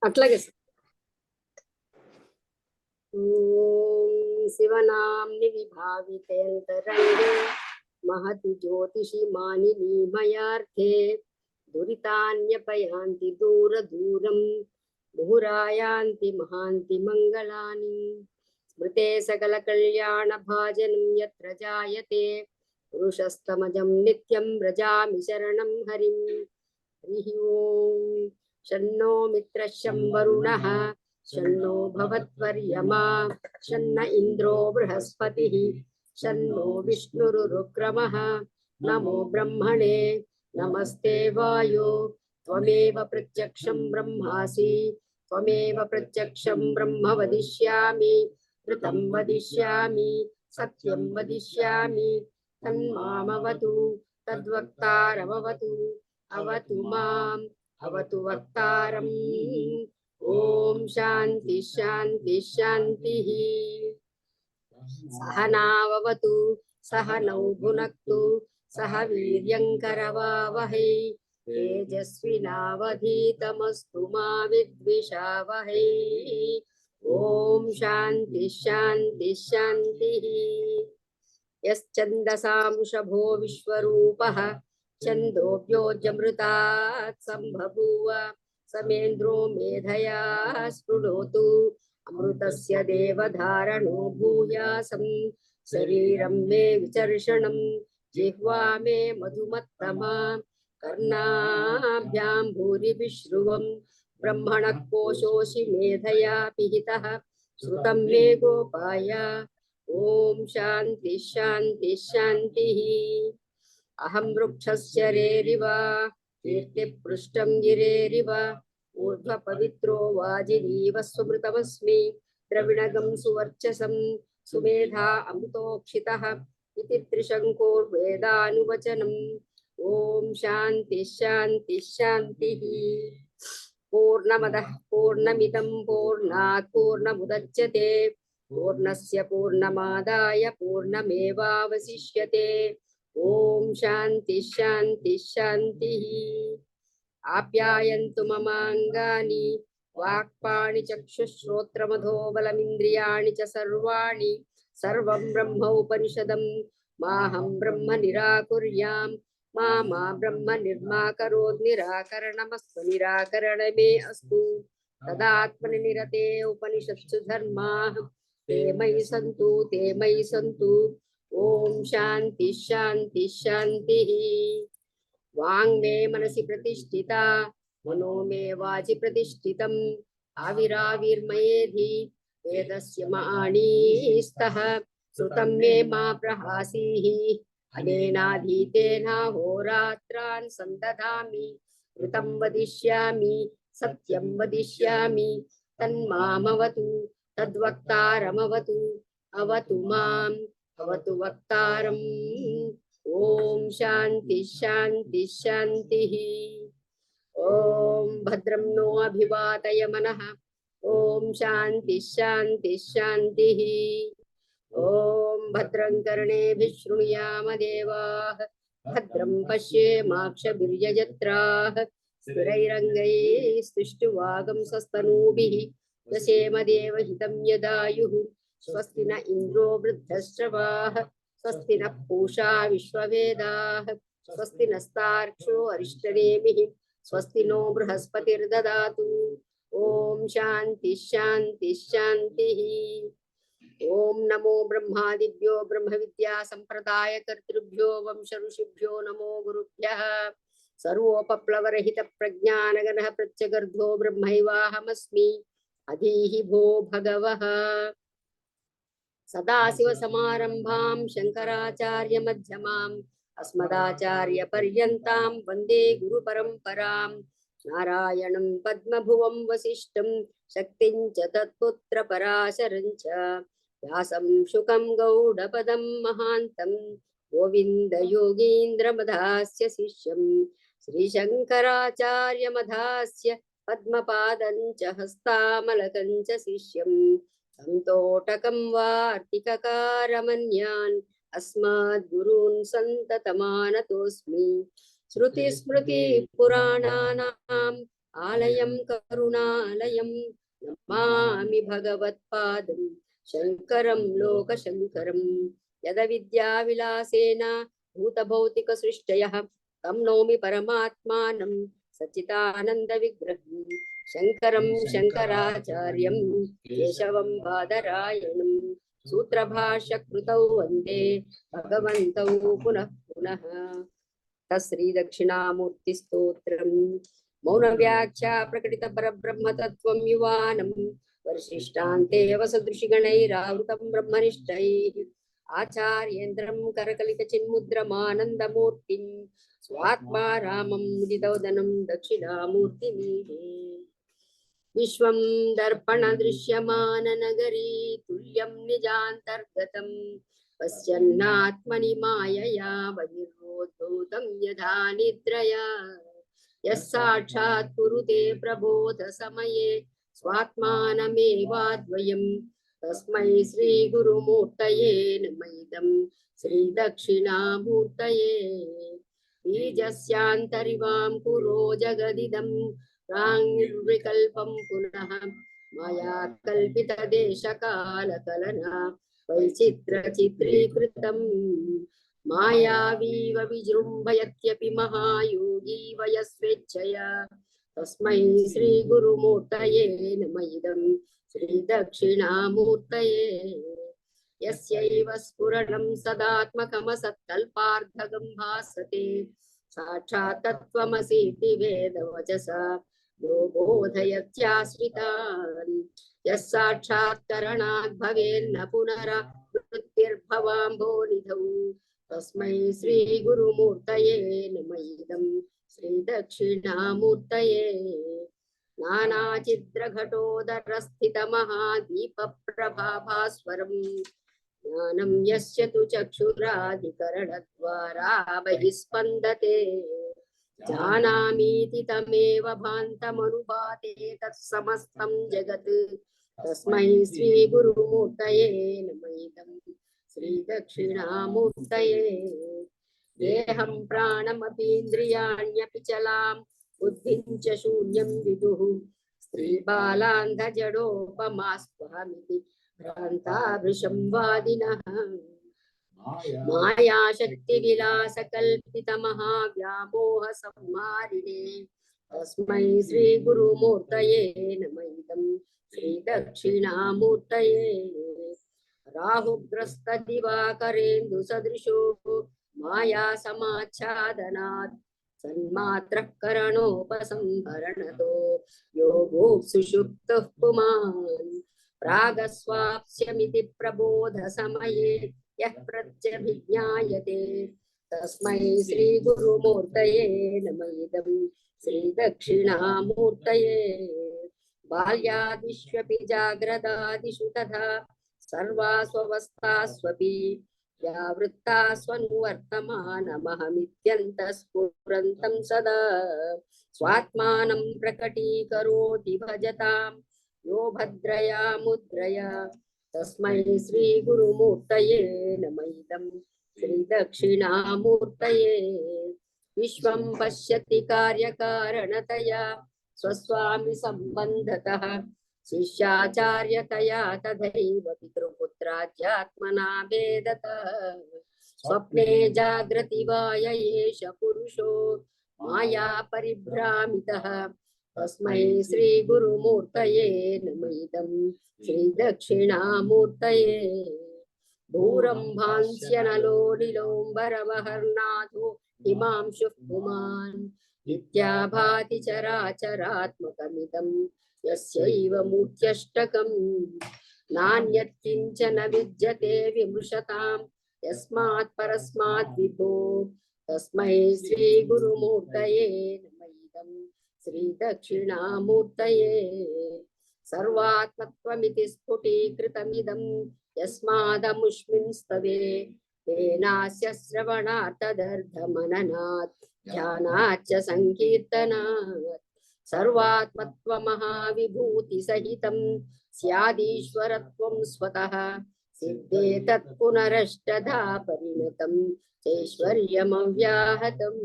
అట్లాగే ఓం శివనాంని విభావితేంతరంగే महति ज्योतिषि मानिनी मयार्थे दुरितान्यपयान्ति दूर दूरं मुहुरायान्ति महान्ति मंगलानि स्मृते सकल कल्याण भाजनं यत्र जायते पुरुषस्तमजं नित्यं व्रजामि शरणं हरिं हरिः ओं शन्नो मित्रशं वरुणः शन्नो भवत्वर्यमा शन्न इन्द्रो बृहस्पतिः शन्नो विष्णुरुक्रमः नमो ब्रह्मणे नमस्ते वायो त्वमेव प्रत्यक्षं ब्रह्मासि त्वमेव प्रत्यक्षं ब्रह्म वदिष्यामि ऋतं वदिष्यामि सत्यं वदिष्यामि तन्मामवतु तद्वक्तारमवतु अवतु माम् अवतु वक्तारम् ओम शांति शांति शांतिः सहनाववतु सहनौ भुनक्तु सह वीर्यङ्करवावहै तेजस्विनावधीतमस्तु मा विद्विषावहै ओम शांति शांति शांतिः यश्चन्दसांशभो विश्वरूपः छन्दोऽभ्योऽजमृतात् सम्बभूव समेन्द्रो मेधया स्पृणोतु अमृतस्य देवधारणो भूयासं शरीरं मे विचर्षणं जिह्वा मे मधुमत्तमा कर्णाभ्यां भूरिविश्रुवं ब्रह्मणः कोशोऽसि मेधया पिहितः श्रुतं मे गोपाय ओम शांति शांति शांतिः अहं वृक्षस्य रेरिव कीर्तिपृष्ठं गिरेरिव ऊर्ध्वपवित्रो वाजिनीव सुमृतमस्मि द्रविणगं सुवर्चसं सुमेधा अमृतोक्षितः इति त्रिशङ्कोर्वेदानुवचनम् ओम शांति शांति शांतिः पूर्णमदः पूर्णमिदं पूर्णात् पूर्णमुदच्यते पूर्णस्य पूर्णमादाय पूर्णमेवावशिष्यते ओम शांति शांति शांतिः आप्यायन्तु ममाङ्गानि वाक्पाणि चक्षुश्रोत्रमधो बलमिन्द्रियाणि च सर्वाणि सर्वं ब्रह्म उपनिषदं माहं ब्रह्म निराकुर्यां मा ब्रह्म निर्माकरोत् निराकरणमस्तु निराकरणमे अस्तु तदात्मनि निरते उपनिषत्सु धर्माः ते मयि सन्तु ओम शांति शांति शांतिः वांग मे मनसि प्रतिष्ठिता मनो मे वाचि प्रतिष्ठितम् आविराविर्मयेधि वेदस्य माणीस्तः श्रुतं मे मा प्रहासीः अनेनाधीतेन होरात्रान् सन्दधामि ऋतं वदिष्यामि सत्यं वदिष्यामि तन्मामवतु तद्वक्तारमवतु अवतु माम् अवतु वक्तारम् ओम शांति शांति शांतिः ओम भद्रं नो अभिवातय मनः ओम शांति शांति शांतिः ओम भद्रं कर्णेभिः शृणुयाम देवाः भद्रं पश्येमाक्षभिर्यजत्राः स्थिरैरङ्गैस्तुष्टुवागंसस्तनूभिः दशेम देवहितं यदायुः स्वस्ति न इंद्रो वृद्धश्रवाः स्वस्ति न पूषा विश्ववेदाः स्वस्ति नस्तार्क्ष्यो अरिष्टनेमिः स्वस्ति नो बृहस्पतिर्ददातु ओम शांति शांति शांतिः ओम नमो ब्रह्मादिभ्यो ब्रह्म विद्या संप्रदाय कर्तृभ्यो वंश ऋषिभ्यो नमो गुरुभ्यः सर्वोपप्लवरहित प्रज्ञानगणः प्रत्यगर्धो ब्रह्मैवाहमस्मि अधीहि भो भगवः सदाशिवसमारम्भां शङ्कराचार्यमध्यमाम् अस्मदाचार्यपर्यन्तां वन्दे गुरुपरम्परां नारायणं पद्मभुवं वसिष्ठं शक्तिं च तत्पुत्रपराशरं च व्यासं शुकं गौडपदं महान्तं गोविन्दयोगीन्द्रमधास्य शिष्यं श्रीशङ्कराचार्यमधास्य पद्मपादं च हस्तामलकं च शिष्यं संतोटकं वार्तिककारमन्यान् अस्मद्गुरून् सन्ततमानतोऽस्मि श्रुतिस्मृतिपुराणानाम् ఆలయం కరుణాలయం నమామి భగవత్పాదం శంకరం లోకశంకరం యద విద్యా విలాసేన భూతభౌతిక సృష్టయః తం నౌమి పరమాత్మానం సచ్చిదానంద విగ్రహం శంకరం శంకరాచార్యం కేశవం బాదరాయణం సూత్రభాష్య కృతౌ వందే భగవంతౌ పునః పునః. శ్రీ దక్షిణామూర్తి స్తోత్రం. మౌన వ్యాఖ్యా ప్రకటిత పరబ్రహ్మతత్వం యువానం వర్షిష్టాంతేవ సదృశిగణైరావృతం బ్రహ్మనిష్టైః ఆచార్యేంద్రం కరకలిత చిన్ముద్రమానందమూర్తిం స్వాత్మా రామం ముదితోదనం దక్షిణామూర్తిమీడే. విశ్వం దర్పణ దృశ్యమాన నగరీ తుల్యం నిజాంతర్గతం పశ్యన్నాత్మని మాయయా బహిర్రోద్ధూతం యథా నిద్రయా యస్సాక్షాత్ కురుతే ప్రబోధ సమయే స్వాత్మానమేవాద్వయం తస్మై శ్రీ గురుమూర్తయే నమైదం శ్రీ దక్షిణామూర్తయే. బీజస్యాంతరివాం పురో జగదిదం ప్రాంగిర్వికల్పం పునః మాయా కల్పిత దేశకాల కలనా వైచిత్ర చిత్రీకృతం మాయావీవ విజృంభయత్యపి మహాయోగీ వయస్వేచ్ఛయా తస్మై శ్రీ గురుమూర్తయే నమైదం శ్రీ దక్షిణామూర్తయే. యస్యైవ స్ఫురణం సదాత్మకమసత్కల్పార్థగం భాసతే సాక్షాత్ తత్వమసీతి వేదవచసా యో బోధయత్యాశ్రితాన్ యస్సాక్షాత్కరణాత్ భవేన్న పునరావృత్తిర్భవాంభోనిధౌ తస్మై శ్రీ గురుమూర్తయే నమైదం శ్రీ దక్షిణామూర్తయే. నానాచిద్రఘటోదరస్థిత మహాదీప ప్రభాభాస్వరం జ్ఞానం యస్య తు చక్షురాధికరణద్వారా బహిస్పందతే జానామీతి తమేవ భాంతమనుభాతే తత్సమస్తం జగత్ తస్మై శ్రీ గురుమూర్తయే నమైదం శ్రీ దక్షిణామూర్తయే. దేహం ప్రాణమపీంద్రియాణ్యపి చలాం బుద్ధిం చ శూన్యం విదుః స్త్రీ బాలాంధజడోపమాస్వామితి భ్రాంతాభృశం వాదినః మాయాశక్తి విలాస కల్పిత మహావ్యామోహ సంహారిణే తస్మై శ్రీ గురుమూర్తయే నమైదం శ్రీ దక్షిణామూర్తయే. రాహుగ్రస్త దివాకరేందు సదృశో మాయా సమాచ్ఛాదనాత్ సన్మాత్రః కరణోపసంహరణతో యోగో సుషుప్తః పుమాన్ ప్రాగస్వాప్స్యమితి ప్రబోధ సమయే యః ప్రత్యభిజ్ఞాయతే తస్మై శ్రీ గురుమూర్తయే నమైదం శ్రీ దక్షిణామూర్తయే. బాల్యాదిష్వపి జాగ్రదాదిషు తథా సర్వాస్వవస్థాస్వపి వ్యావృత్తాస్వనువర్తమానమహమిత్యంతః సదా స్వాత్మానం ప్రకటీకరోతి భజతాం యో భద్రయా ముద్రయా తస్మై శ్రీ గురుమూర్తయే నమైదం శ్రీ దక్షిణామూర్తయే. విశ్వం పశ్యతి కార్యకారణతయా స్వస్వామి సంబంధతః శిష్యాచార్యతయా తథైవ పితృపుత్రాధ్యాత్మనా భేదతః స్వప్నే జాగ్రతి వా ఏష పురుషో మాయా పరిభ్రామితః తస్మై శ్రీ గురుమూర్తయే నమైదం శ్రీ దక్షిణామూర్తయే. భూరంభాంస్యనలో నిలోంబరవహర్నాథో హిమాంశుః పుమాన్ నిత్యాభాతి చరాచరాత్మకమిదం యస్యైవ మూర్త్యష్టకం నాన్యత్ కించన విద్యతే విమృశతాం యస్మాత్ పరస్మాత్ విభో తస్మై శ్రీ గురుమూర్తయే నమైదం శ్రీ దక్షిణామూర్తయే. సర్వాత్మత్వమితి స్ఫుటీకృతమిదం యస్మాదముష్మిన్ స్తవే తేనాస్య శ్రవణాత్తదర్థమననాత్ ధ్యానాచ్చ సంకీర్తనాత్ సర్వాత్మత్వమహావిభూతి సహితం స్యాదీశ్వరత్వం స్వతః సిద్ధే తత్ పునరష్టధా పరిణతం చైశ్వర్యమవ్యాహతం.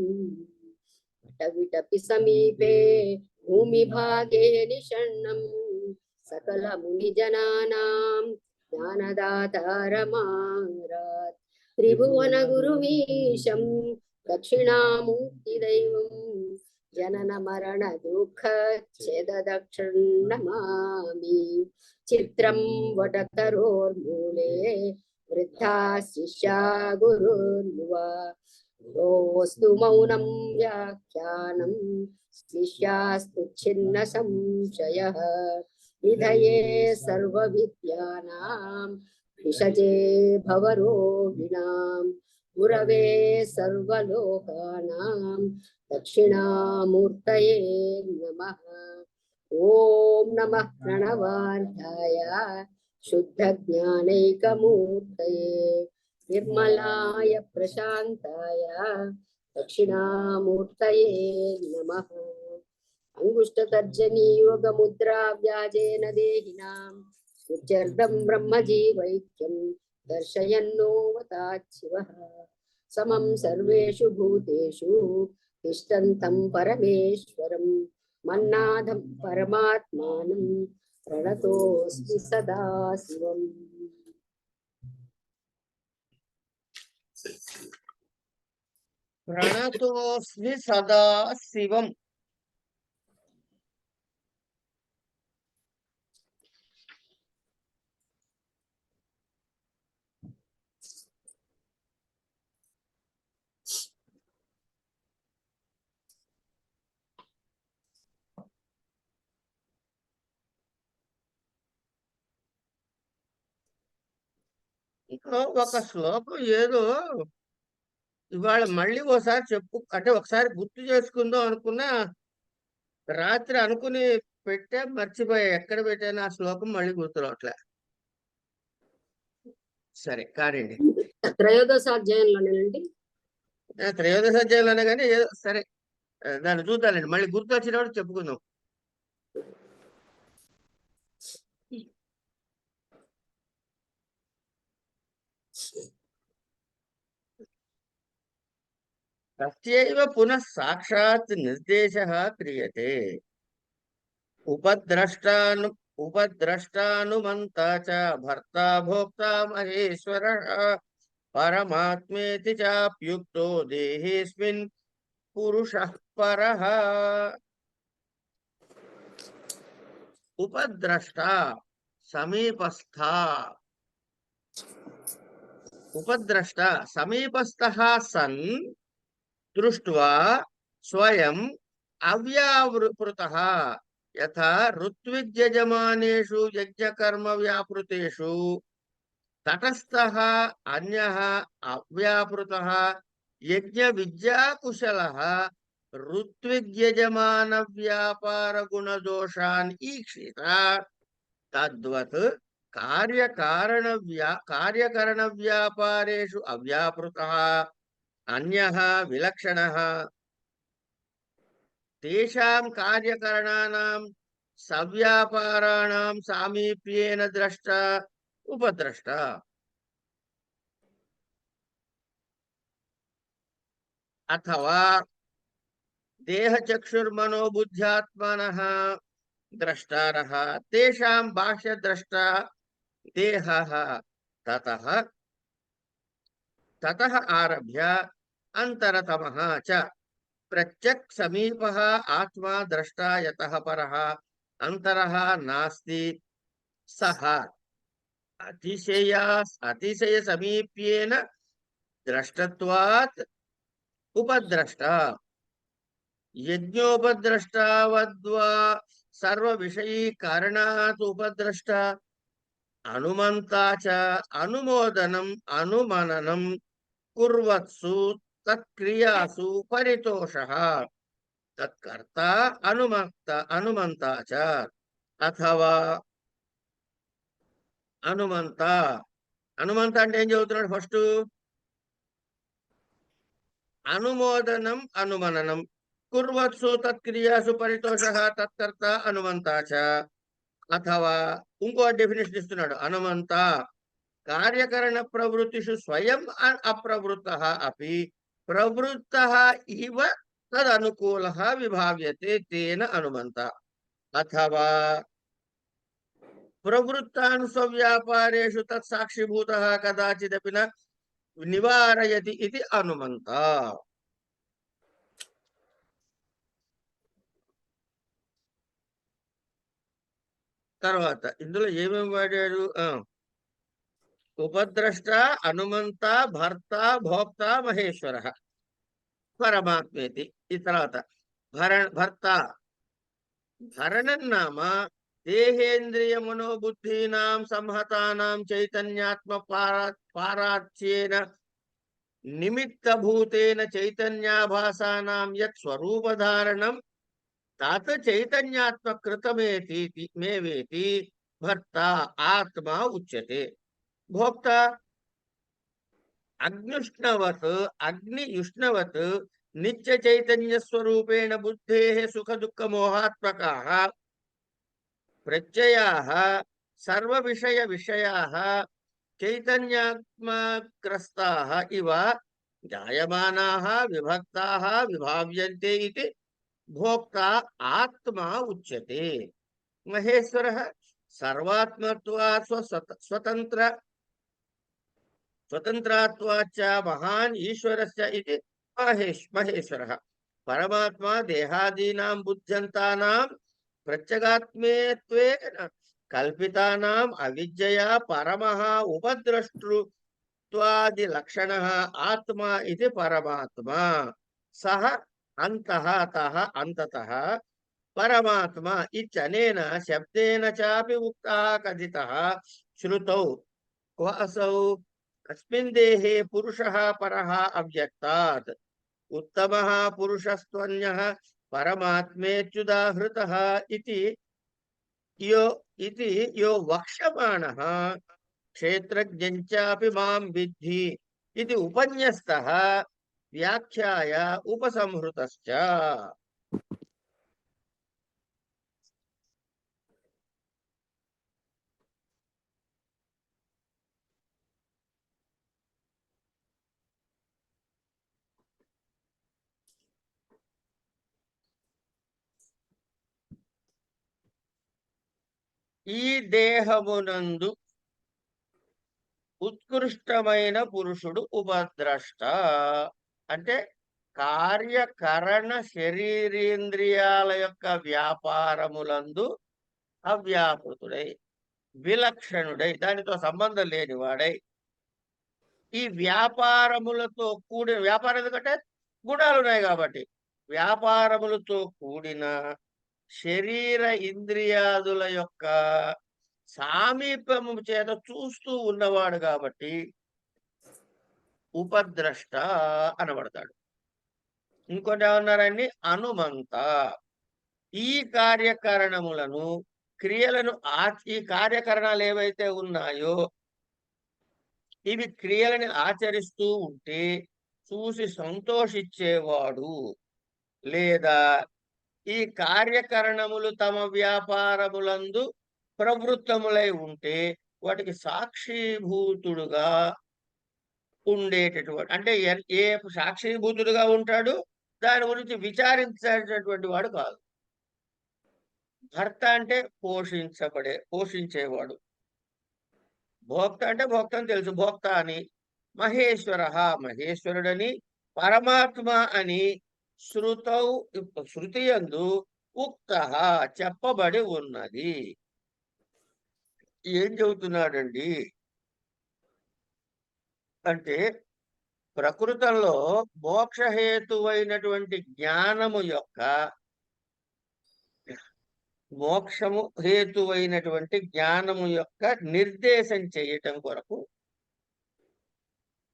విటపి సమీపే भूमिभागे निषण्णं सकलमुनिजनानां ज्ञानदातारमारात् त्रिभुवनगुरुमीशं दक्षिणामूर्तिदैवं जननमरणदुःखच्छेददक्षं नमामि। चित्रं वटतरोर्मूले वृद्धा शिष्या गुरुर्युवा योऽस्तु मौनं व्याख्यानं शिष्यास्तु छिन्न संशयः विधये सर्वविद्यानां विषजे भवरोगिणां गुरवे सर्वलोकानां दक्षिणामूर्तये नमः। ॐ नमः प्रणवार्धाय शुद्धज्ञानैकमूर्तये निर्मलाय प्रशान्ताय दक्षिणामूर्तये नमः। अंगुष्ठतर्जनीयोगमुद्रा व्याजेन देहिनां सुचर्दं ब्रह्मजीवैक्यं दर्शयन्नोवताच्छिवः समं सर्वेषु भूतेषु तिष्ठन्तं परमेश्वरं मन्नाथं परमात्मानं प्रणतोऽस्मि सदा शिवम्। प्रणतोऽस्मि सदा शिवम्। ఒక శ్లోకం ఏదో ఇవాళ మళ్ళీ ఓసారి చెప్పు అంటే ఒకసారి గుర్తు చేసుకుందాం అనుకున్నా, రాత్రి అనుకుని పెట్టా, మర్చిపోయా ఎక్కడ పెట్టాను ఆ శ్లోకం మళ్ళీ గుర్తు రావట్లే. సరే కానివ్వండి, త్రయోదశాధ్యాయంలోనేనండి. త్రయోదశాధ్యాయంలోనే కానీ ఏదో సరే దాన్ని చూద్దానండి, మళ్ళీ గుర్తు వచ్చినప్పుడు చెప్పుకుందాం. తస్యైవ పునః సాక్షాత్ నిర్దేశः క్రియతే ఉపద్రష్టానుమంతా చ భర్తా భోక్తా మహేశ్వరః పరమాత్మేతి చాప్యుక్తో దేహేస్మిన్ పురుషః పరః. ఉపద్రష్ట సమీపస్థ, ఉపద్రష్ట సమీపస్థః సన్ దృష్ట్వా స్వయం అవ్యావృతః యథా ఋత్విజ్యజమానేషు యజ్ఞకర్మ వ్యాపృతేషు తటస్థః అన్యః అవ్యాపృతః యజ్ఞ విద్యాకుశలః ఋత్విజ్యజమాన వ్యాపార గుణదోషాన్ ఈక్షిత తద్వత్ కార్యకరణ వ్యాపారేషు అవ్యాపృతః అన్యః విలక్షణః తేషాం కార్యకరణానాం సవ్యాపారాణాం సామీప్యేన ద్రష్ట ఉపద్రష్ట. అథవా దేహచక్షుర్మనోబుద్ధ్యాత్మనః ద్రష్టారః తేషాం బాహ్యద్రష్ట దేహః తతః ఆరభ్య అంతరతమః చ ప్రత్యక్ సమీపః ఆత్మా ద్రష్టా యతః పరః అంతరః నాస్తి సహ అతిశయ సమీప్యేన ద్రష్టత్వాత్ ఉపద్రష్ట. యజ్ఞోపద్రష్టావద్వా సర్వ విషయీ కారణాత్ ఉపద్రష్ట అనుమంతా చ అనుమోదనం అనుమననం కుర్వత్సు తత్క్రియాసు పరితోషః తత్కర్త అనుమంతా చ. అథవా అనుమంత అంటే ఏం చదువుతున్నాడు? ఫస్ట్ అనుమోదనం అనుమననం కుర్వత్సు తత్క్రియాసు పరితోషః తత్కర్త అనుమంతా చ. అథవా ఇంకో డెఫినేషన్ ఇస్తున్నాడు. అనుమంత కార్యకరణ ప్రవృత్తిషు స్వయం అప్రవృత్తః అపి ప్రవృత్తః ఇవ తదనుకూల విభావ్యతే తేన అనుమంత అథవా ప్రవృత్తానుస్వ్యాపారేషు తత్సాక్షిభూత కదాచిదపి న నివారయతి ఇది అనుమంత. తర్వాత ఇందులో ఏమేమి వాడాడు? ఉపద్రష్ట, అనుమంత, భర్త, భోక్త, మహేశ్వర, పరమాత్మేతి. ఈ తర్వాత భర్త భరణం నామ దేహేంద్రియ మనోబుద్ధీనాం సంహతానాం చైతన్యాత్మ పారాచ్యేన నిమిత్తభూతేన చైతన్యాభాసానాం యత్ స్వరూపధారణం తాత చైతన్యాత్మకృతమేతి మేవేతి భర్త ఆత్మ ఉచ్యతే. భోక్త అగ్నుష్ణవత్ అగ్నియుష్ణవత్ నిత్య చైతన్య స్వరూపేణ బుద్ధే సుఖ దుఃఖ మోహాత్మకాః ప్రత్యయాః సర్వ విషయ విషయాః చైతన్యాత్మగ్రస్తాః ఇవ జాయమానాః విభక్తాః విభావ్యంతే ఇతి భోక్త ఆత్మ ఉచ్యతే. మహేశ్వరః సర్వాత్మత్వాత్ స్వతంత్రాత్వాచ్చ మహాన్ ఈశ్వరస్య ఇతి మహేశ్వరః. పరమాత్మ దేహాదీనాం బుద్ధ్యంతానాం ప్రత్యేగాత్మేత్వేన కల్పితానాం అవిద్యయా పరమః ఉపద్రష్టృత్వాది లక్షణః ఆత్మ ఇది పరమాత్మ. సహ అంతః తః అంతతః పరమాత్మ ఇత్యనేన శబ్దేన చాపి ఉక్తః కథితః శ్రుతౌ క్వ అసౌ అస్మిన్ దేహే పురుషః పరః అవ్యక్తాత్ ఉత్తమః పురుషస్త్వన్యః పరమాత్మేత్యుదాహృతః ఇతి యో వక్ష్యమాణః క్షేత్రజ్ఞం చాపి మాం విద్ధి ఇది ఉపన్యస్తః వ్యాఖ్యాయ ఉపసంహృతశ్చ. ఈ దేహమునందు ఉత్కృష్టమైన పురుషుడు ఉపద్రష్ట అంటే కార్యకరణ శరీరేంద్రియాల యొక్క వ్యాపారములందు అవ్యాపృతుడై విలక్షణుడై దానితో సంబంధం లేనివాడై ఈ వ్యాపారములతో కూడిన వ్యాపారం ఎందుకంటే గుణాలు ఉన్నాయి కాబట్టి వ్యాపారములతో కూడిన శరీర ఇంద్రియాదుల యొక్క సామీప్యము చేత చూస్తూ ఉన్నవాడు కాబట్టి ఉపద్రష్ట అనబడతాడు. ఇంకోటి ఏమన్నారండి? అనుమంత. ఈ కార్యకరణములను క్రియలను ఈ కార్యకరణాలు ఏవైతే ఉన్నాయో ఇవి క్రియలని ఆచరిస్తూ ఉంటే చూసి సంతోషించేవాడు, లేదా ఈ కార్యకరణములు తమ వ్యాపారములందు ప్రవృత్తములై ఉంటే వాటికి సాక్షిభూతుడుగా ఉండేటటువంటి అంటే ఏ సాక్షిభూతుడుగా ఉంటాడు దాని గురించి విచారించేటటువంటి వాడు కాదు. భర్త అంటే పోషించేవాడు. భోక్త అంటే భోక్త అని తెలుసు, భోక్త అని. మహేశ్వర మహేశ్వరుడని, పరమాత్మ అని శృతియందు ఉక్త చెప్పబడి ఉన్నది. ఏం చెబుతున్నాడండి అంటే ప్రకృతంలో మోక్షహేతువైనటువంటి జ్ఞానము యొక్క మోక్షము హేతువైనటువంటి జ్ఞానము యొక్క నిర్దేశం చేయటం కొరకు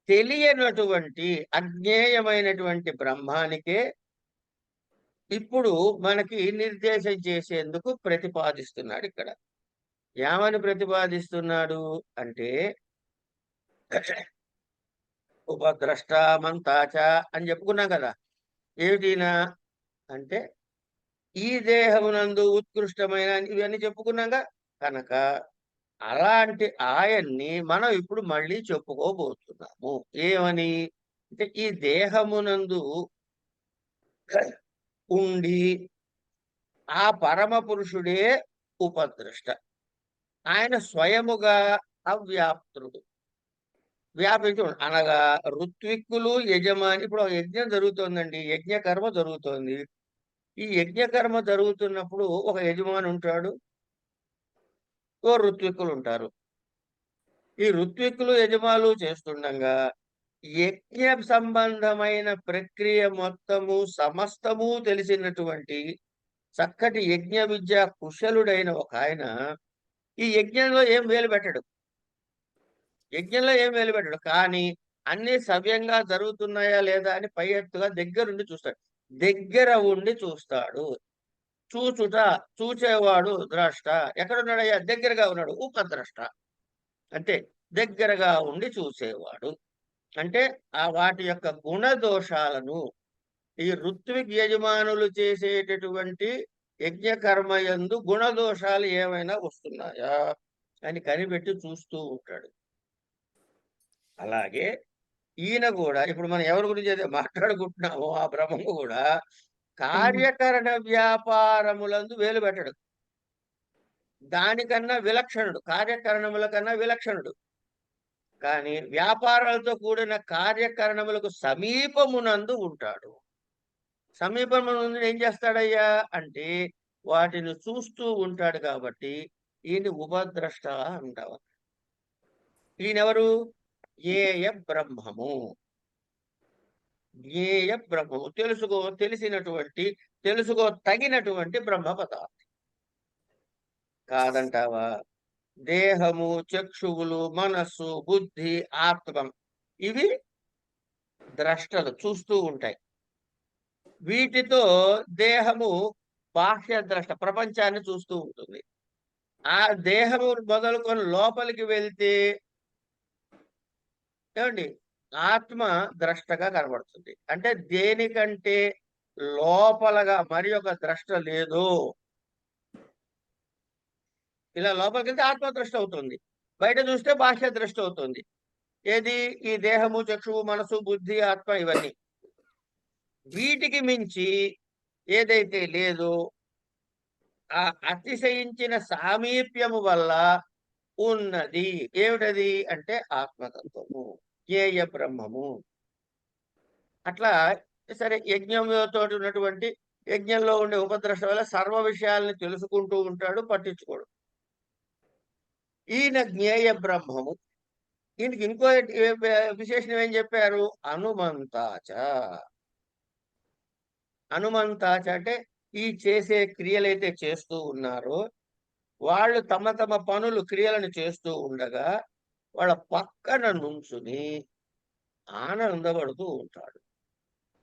తెలియనటువంటి అజ్ఞేయమైనటువంటి బ్రహ్మానికే ఇప్పుడు మనకి నిర్దేశం చేసేందుకు ప్రతిపాదిస్తున్నాడు. ఇక్కడ ఏమని ప్రతిపాదిస్తున్నాడు అంటే ఉపద్రష్ట మంతాచ అని చెప్పుకున్నాం కదా. ఏమిటినా అంటే ఈ దేహమునందు ఉత్కృష్టమైన ఇవన్నీ చెప్పుకున్నాగా. కనుక అలాంటి ఆయన్ని మనం ఇప్పుడు మళ్ళీ చెప్పుకోబోతున్నాము. ఏమని అంటే ఈ దేహమునందు ఉండి ఆ పరమ పురుషుడే ఉపద్రష్ట. ఆయన స్వయముగా అవ్యాప్తుడు, వ్యాపించు అనగా ఋత్విక్కులు యజమాని. ఇప్పుడు ఒక యజ్ఞం జరుగుతోందండి, యజ్ఞకర్మ జరుగుతోంది. ఈ యజ్ఞకర్మ జరుగుతున్నప్పుడు ఒక యజమాని ఉంటాడు, ఓ ఋత్విక్కులు ఉంటారు. ఈ ఋత్విక్కులు యజమానులు చేస్తుండగా యజ్ఞ సంబంధమైన ప్రక్రియ మొత్తము సమస్తము తెలిసినటువంటి చక్కటి యజ్ఞ విద్య కుశలుడైన ఒక ఆయన ఈ యజ్ఞంలో ఏం వేలు పెట్టడు, యజ్ఞంలో ఏం వేలు పెట్టడు. కానీ అన్ని సవ్యంగా జరుగుతున్నాయా లేదా అని పై ఎత్తుగా దగ్గరుండి చూస్తాడు. దగ్గర ఉండి చూస్తాడు. చూచుట, చూచేవాడు ద్రష్ట. ఎక్కడున్నాడయ్యా? దగ్గరగా ఉన్నాడు, ఉపద్రష్ట. అంటే దగ్గరగా ఉండి చూసేవాడు. అంటే ఆ వాటి యొక్క గుణదోషాలను, ఈ ఋత్విక్ యజమానులు చేసేటటువంటి యజ్ఞకర్మయందు గుణదోషాలు ఏమైనా వస్తున్నాయా అని కనిపెట్టి చూస్తూ ఉంటాడు. అలాగే ఈయన కూడా ఇప్పుడు మనం ఎవరి గురించి అయితే మాట్లాడుకుంటున్నామో ఆ బ్రహ్మము కూడా కార్యకరణ వ్యాపారములందు వేలు పెట్టడు. దానికన్నా విలక్షణుడు, కార్యకరణముల కన్నా విలక్షణుడు. కానీ వ్యాపారాలతో కూడిన కార్యకరణములకు సమీపమునందు ఉంటాడు. సమీపమునందు ఏం చేస్తాడయ్యా అంటే వాటిని చూస్తూ ఉంటాడు. కాబట్టి ఈయన ఉపద్రష్ట అంటావు. ఈయనెవరు? జ్ఞేయ బ్రహ్మము. జ్ఞేయ బ్రహ్మము, తెలుసుకో తగినటువంటి బ్రహ్మ పదార్థం. కాదంటావా? దేహము, చక్షువులు, మనస్సు, బుద్ధి, ఆత్మ ఇవి ద్రష్టలు, చూస్తూ ఉంటాయి. వీటితో దేహము బాహ్య ద్రష్ట, ప్రపంచాన్ని చూస్తూ ఉంటుంది. ఆ దేహము మొదలుకొని లోపలికి వెళ్తే ఏమండి ఆత్మ ద్రష్టగా కనబడుతుంది. అంటే దేనికంటే లోపలగా మరి ఒక ద్రష్ట లేదు. ఇలా లోపలికి వెళ్తే ఆత్మ ద్రష్ట అవుతుంది, బయట చూస్తే బాహ్య ద్రష్ట అవుతుంది. ఏది? ఈ దేహము, చక్షువు, మనసు, బుద్ధి, ఆత్మ ఇవన్నీ. వీటికి మించి ఏదైతే లేదో ఆ అతిశయించిన సామీప్యము వల్ల ఉన్నది. ఏమిటది అంటే ఆత్మతత్వము, జ్ఞేయ బ్రహ్మము. అట్లా సరే, యజ్ఞంతో ఉన్నటువంటి యజ్ఞంలో ఉండే ఉపద్రష్ట వల్ల సర్వ విషయాల్ని తెలుసుకుంటూ ఉంటాడు, పట్టించుకోడు. ఈయన జ్ఞేయ బ్రహ్మము. ఈయనకి ఇంకో విశేషణం ఏం చెప్పారు? హనుమంతాచ. హనుమంతాచ అంటే ఈ చేసే క్రియలైతే చేస్తూ ఉన్నారో వాళ్ళు తమ తమ పనులు, క్రియలను చేస్తూ ఉండగా వాళ్ళ పక్కన నుంచుని ఆనందపడుతూ ఉంటాడు.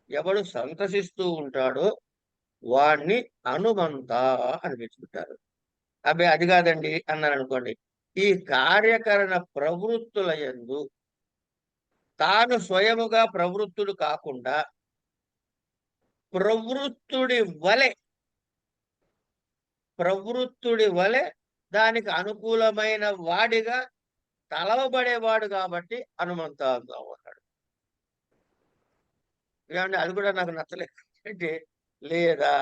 ఎవడు సంతసిస్తూ ఉంటాడో వాణ్ణి హనుమంత అనిపించుకుంటారు. అబ్బాయి అది కాదండి అన్నారు అనుకోండి, ఈ కార్యకరణ ప్రవృత్తుల యందు తాను స్వయముగా ప్రవృత్తుడు కాకుండా ప్రవృత్తుడి వలె దానికి అనుకూలమైన వాడిగా తలవబడేవాడు కాబట్టి హనుమంతంగా ఉన్నాడు. ఏమంటే అది కూడా నాకు నచ్చలేదు. అంటే లేదా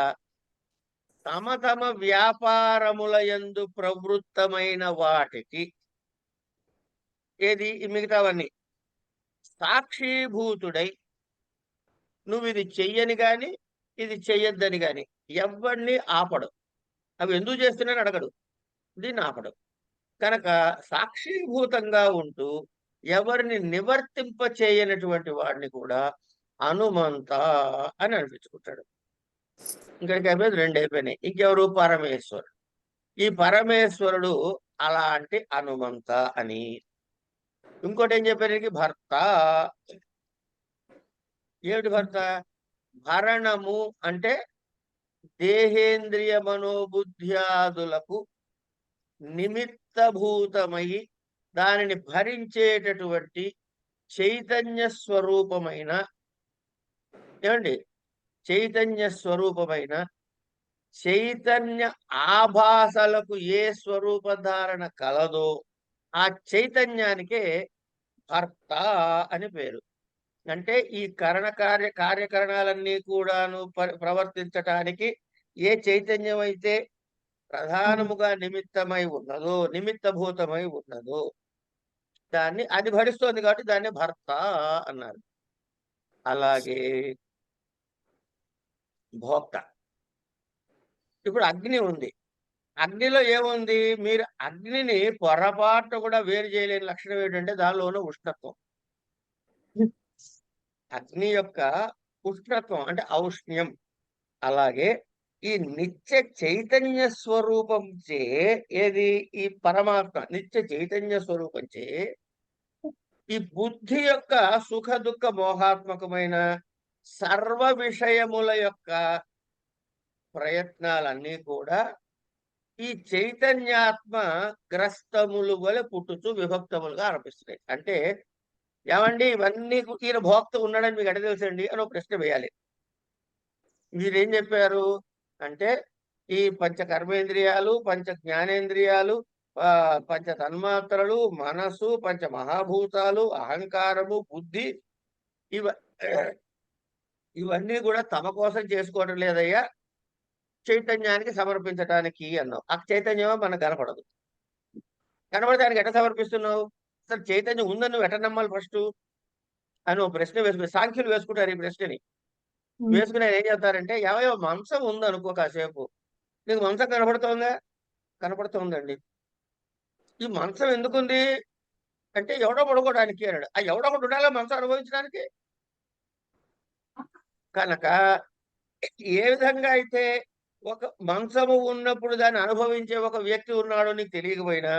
తమ తమ వ్యాపారముల యందు ప్రవృత్తమైన వాటికి ఏది మిగతావన్నీ సాక్షీభూతుడై నువ్వు ఇది చెయ్యని గాని ఇది చెయ్యొద్దని గాని ఎవరిని ఆపడు. అవి ఎందుకు చేస్తున్నాని అడగడు, దీన్ని ఆపడు. కనుక సాక్షీభూతంగా ఉంటూ ఎవరిని నివర్తింప చేయనటువంటి వాడిని కూడా హనుమంత అని అనిపించుకుంటాడు. ఇక్కడికి అయిపోయింది, రెండు అయిపోయినాయి. ఇంకెవరు? పరమేశ్వరుడు. ఈ పరమేశ్వరుడు అలాంటి హనుమంత అని. ఇంకోటి ఏం చెప్పారు? భర్త. ఏమిటి భర్త? భరణము అంటే దేహేంద్రియ మనోబుద్ధ్యాదులకు నిమిత్తభూతమై దానిని భరించేటటువంటి చైతన్య స్వరూపమైన, ఏమండి చైతన్య స్వరూపమైన చైతన్య ఆభాసలకు ఏ స్వరూపధారణ కలదో ఆ చైతన్యానికే భర్త అని పేరు. అంటే ఈ కార్యకరణాలన్నీ కూడాను ప్రవర్తించటానికి ఏ చైతన్యం అయితే ప్రధానముగా నిమిత్తభూతమై ఉన్నదో దాన్ని అది భరిస్తోంది కాబట్టి దాన్ని భర్త అన్నారు. అలాగే భోక్త. ఇప్పుడు అగ్ని ఉంది. అగ్నిలో ఏముంది? మీరు అగ్నిని పొరపాటు కూడా వేరు చేయలేని లక్షణం ఏంటంటే దానిలో ఉన్న ఉష్ణత్వం. అగ్ని యొక్క ఉష్ణత్వం అంటే ఔష్ణ్యం. అలాగే ఈ నిత్య చైతన్య స్వరూపంచే ఏది ఈ పరమాత్మ నిత్య చైతన్య స్వరూపంచే ఈ బుద్ధి యొక్క సుఖ దుఃఖ మోహాత్మకమైన సర్వ విషయముల యొక్క ప్రయత్నాలన్నీ కూడా ఈ చైతన్యాత్మ గ్రస్తములు వలె పుట్టుచు విభక్తములుగా ఆరంభిస్తున్నాయి. అంటే ఏమండి ఇవన్నీ ఈయన భోక్త ఉన్నాడని మీకు ఎడ తెలుసండి అని ఒక ప్రశ్న వేయాలి. మీరేం చెప్పారు అంటే ఈ పంచ కర్మేంద్రియాలు, పంచ జ్ఞానేంద్రియాలు, పంచ తన్మాత్రలు, మనసు, పంచ మహాభూతాలు, అహంకారము, బుద్ధి ఇవన్నీ కూడా తమ కోసం చేసుకోవడం లేదయ్యా, చైతన్యానికి సమర్పించటానికి అన్నావు. ఆ చైతన్యమో మనకు కనపడదు. కనపడటానికి ఎట్లా సమర్పిస్తున్నావు? అసలు చైతన్యం ఉందని నువ్వు ఎట్లా నమ్మాలి ఫస్ట్ అని ఒక ప్రశ్న వేసుకుని సాంఖ్యులు వేసుకుంటారు ఈ ప్రశ్నని. వేసుకుని ఏం చెప్తారంటే ఏవయో మాంసం ఉందనుకో కాసేపు, నీకు మాంసం కనపడుతోందా? కనపడుతోందండి. ఈ మాంసం ఎందుకుంది అంటే ఎవడో పడుకోవడానికి అన్నాడు. ఆ ఎవడో ఒకటి ఉండాలి మాంసం అనుభవించడానికి. కనుక ఏ విధంగా అయితే ఒక మాంసము ఉన్నప్పుడు దాన్ని అనుభవించే ఒక వ్యక్తి ఉన్నాడు నీకు తెలియకపోయినా,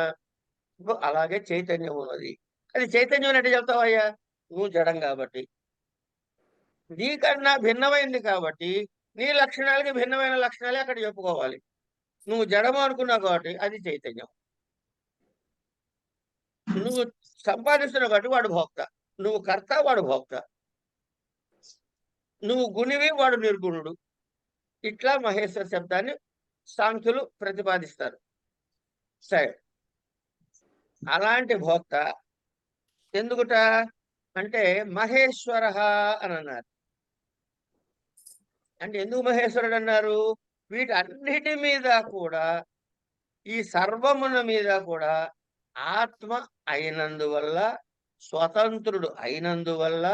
అలాగే చైతన్యం ఉన్నది. అది చైతన్యం అంటే చెప్తావయ్యా, నువ్వు జడం కాబట్టి, నీకన్నా భిన్నమైంది కాబట్టి నీ లక్షణాలకి భిన్నమైన లక్షణాలే అక్కడ చెప్పుకోవాలి. నువ్వు జడము అనుకున్నావు కాబట్టి అది చైతన్యం. నువ్వు సంపాదిస్తున్నావు కాబట్టి వాడు భోక్త, నువ్వు కర్త వాడు భోక్త, నువ్వు గుణివి వాడు నిర్గుణుడు. ఇట్లా మహేశ్వర శబ్దాన్ని సాంఖ్యులు ప్రతిపాదిస్తారు. సరే, అలాంటి భోక్త ఎందుకుట అంటే మహేశ్వర అని అన్నారు. అంటే ఎందుకు మహేశ్వరుడు అన్నారు? వీటన్నిటి మీద కూడా ఈ సర్వమున మీద కూడా ఆత్మ అయినందువల్ల, స్వతంత్రుడు అయినందువల్ల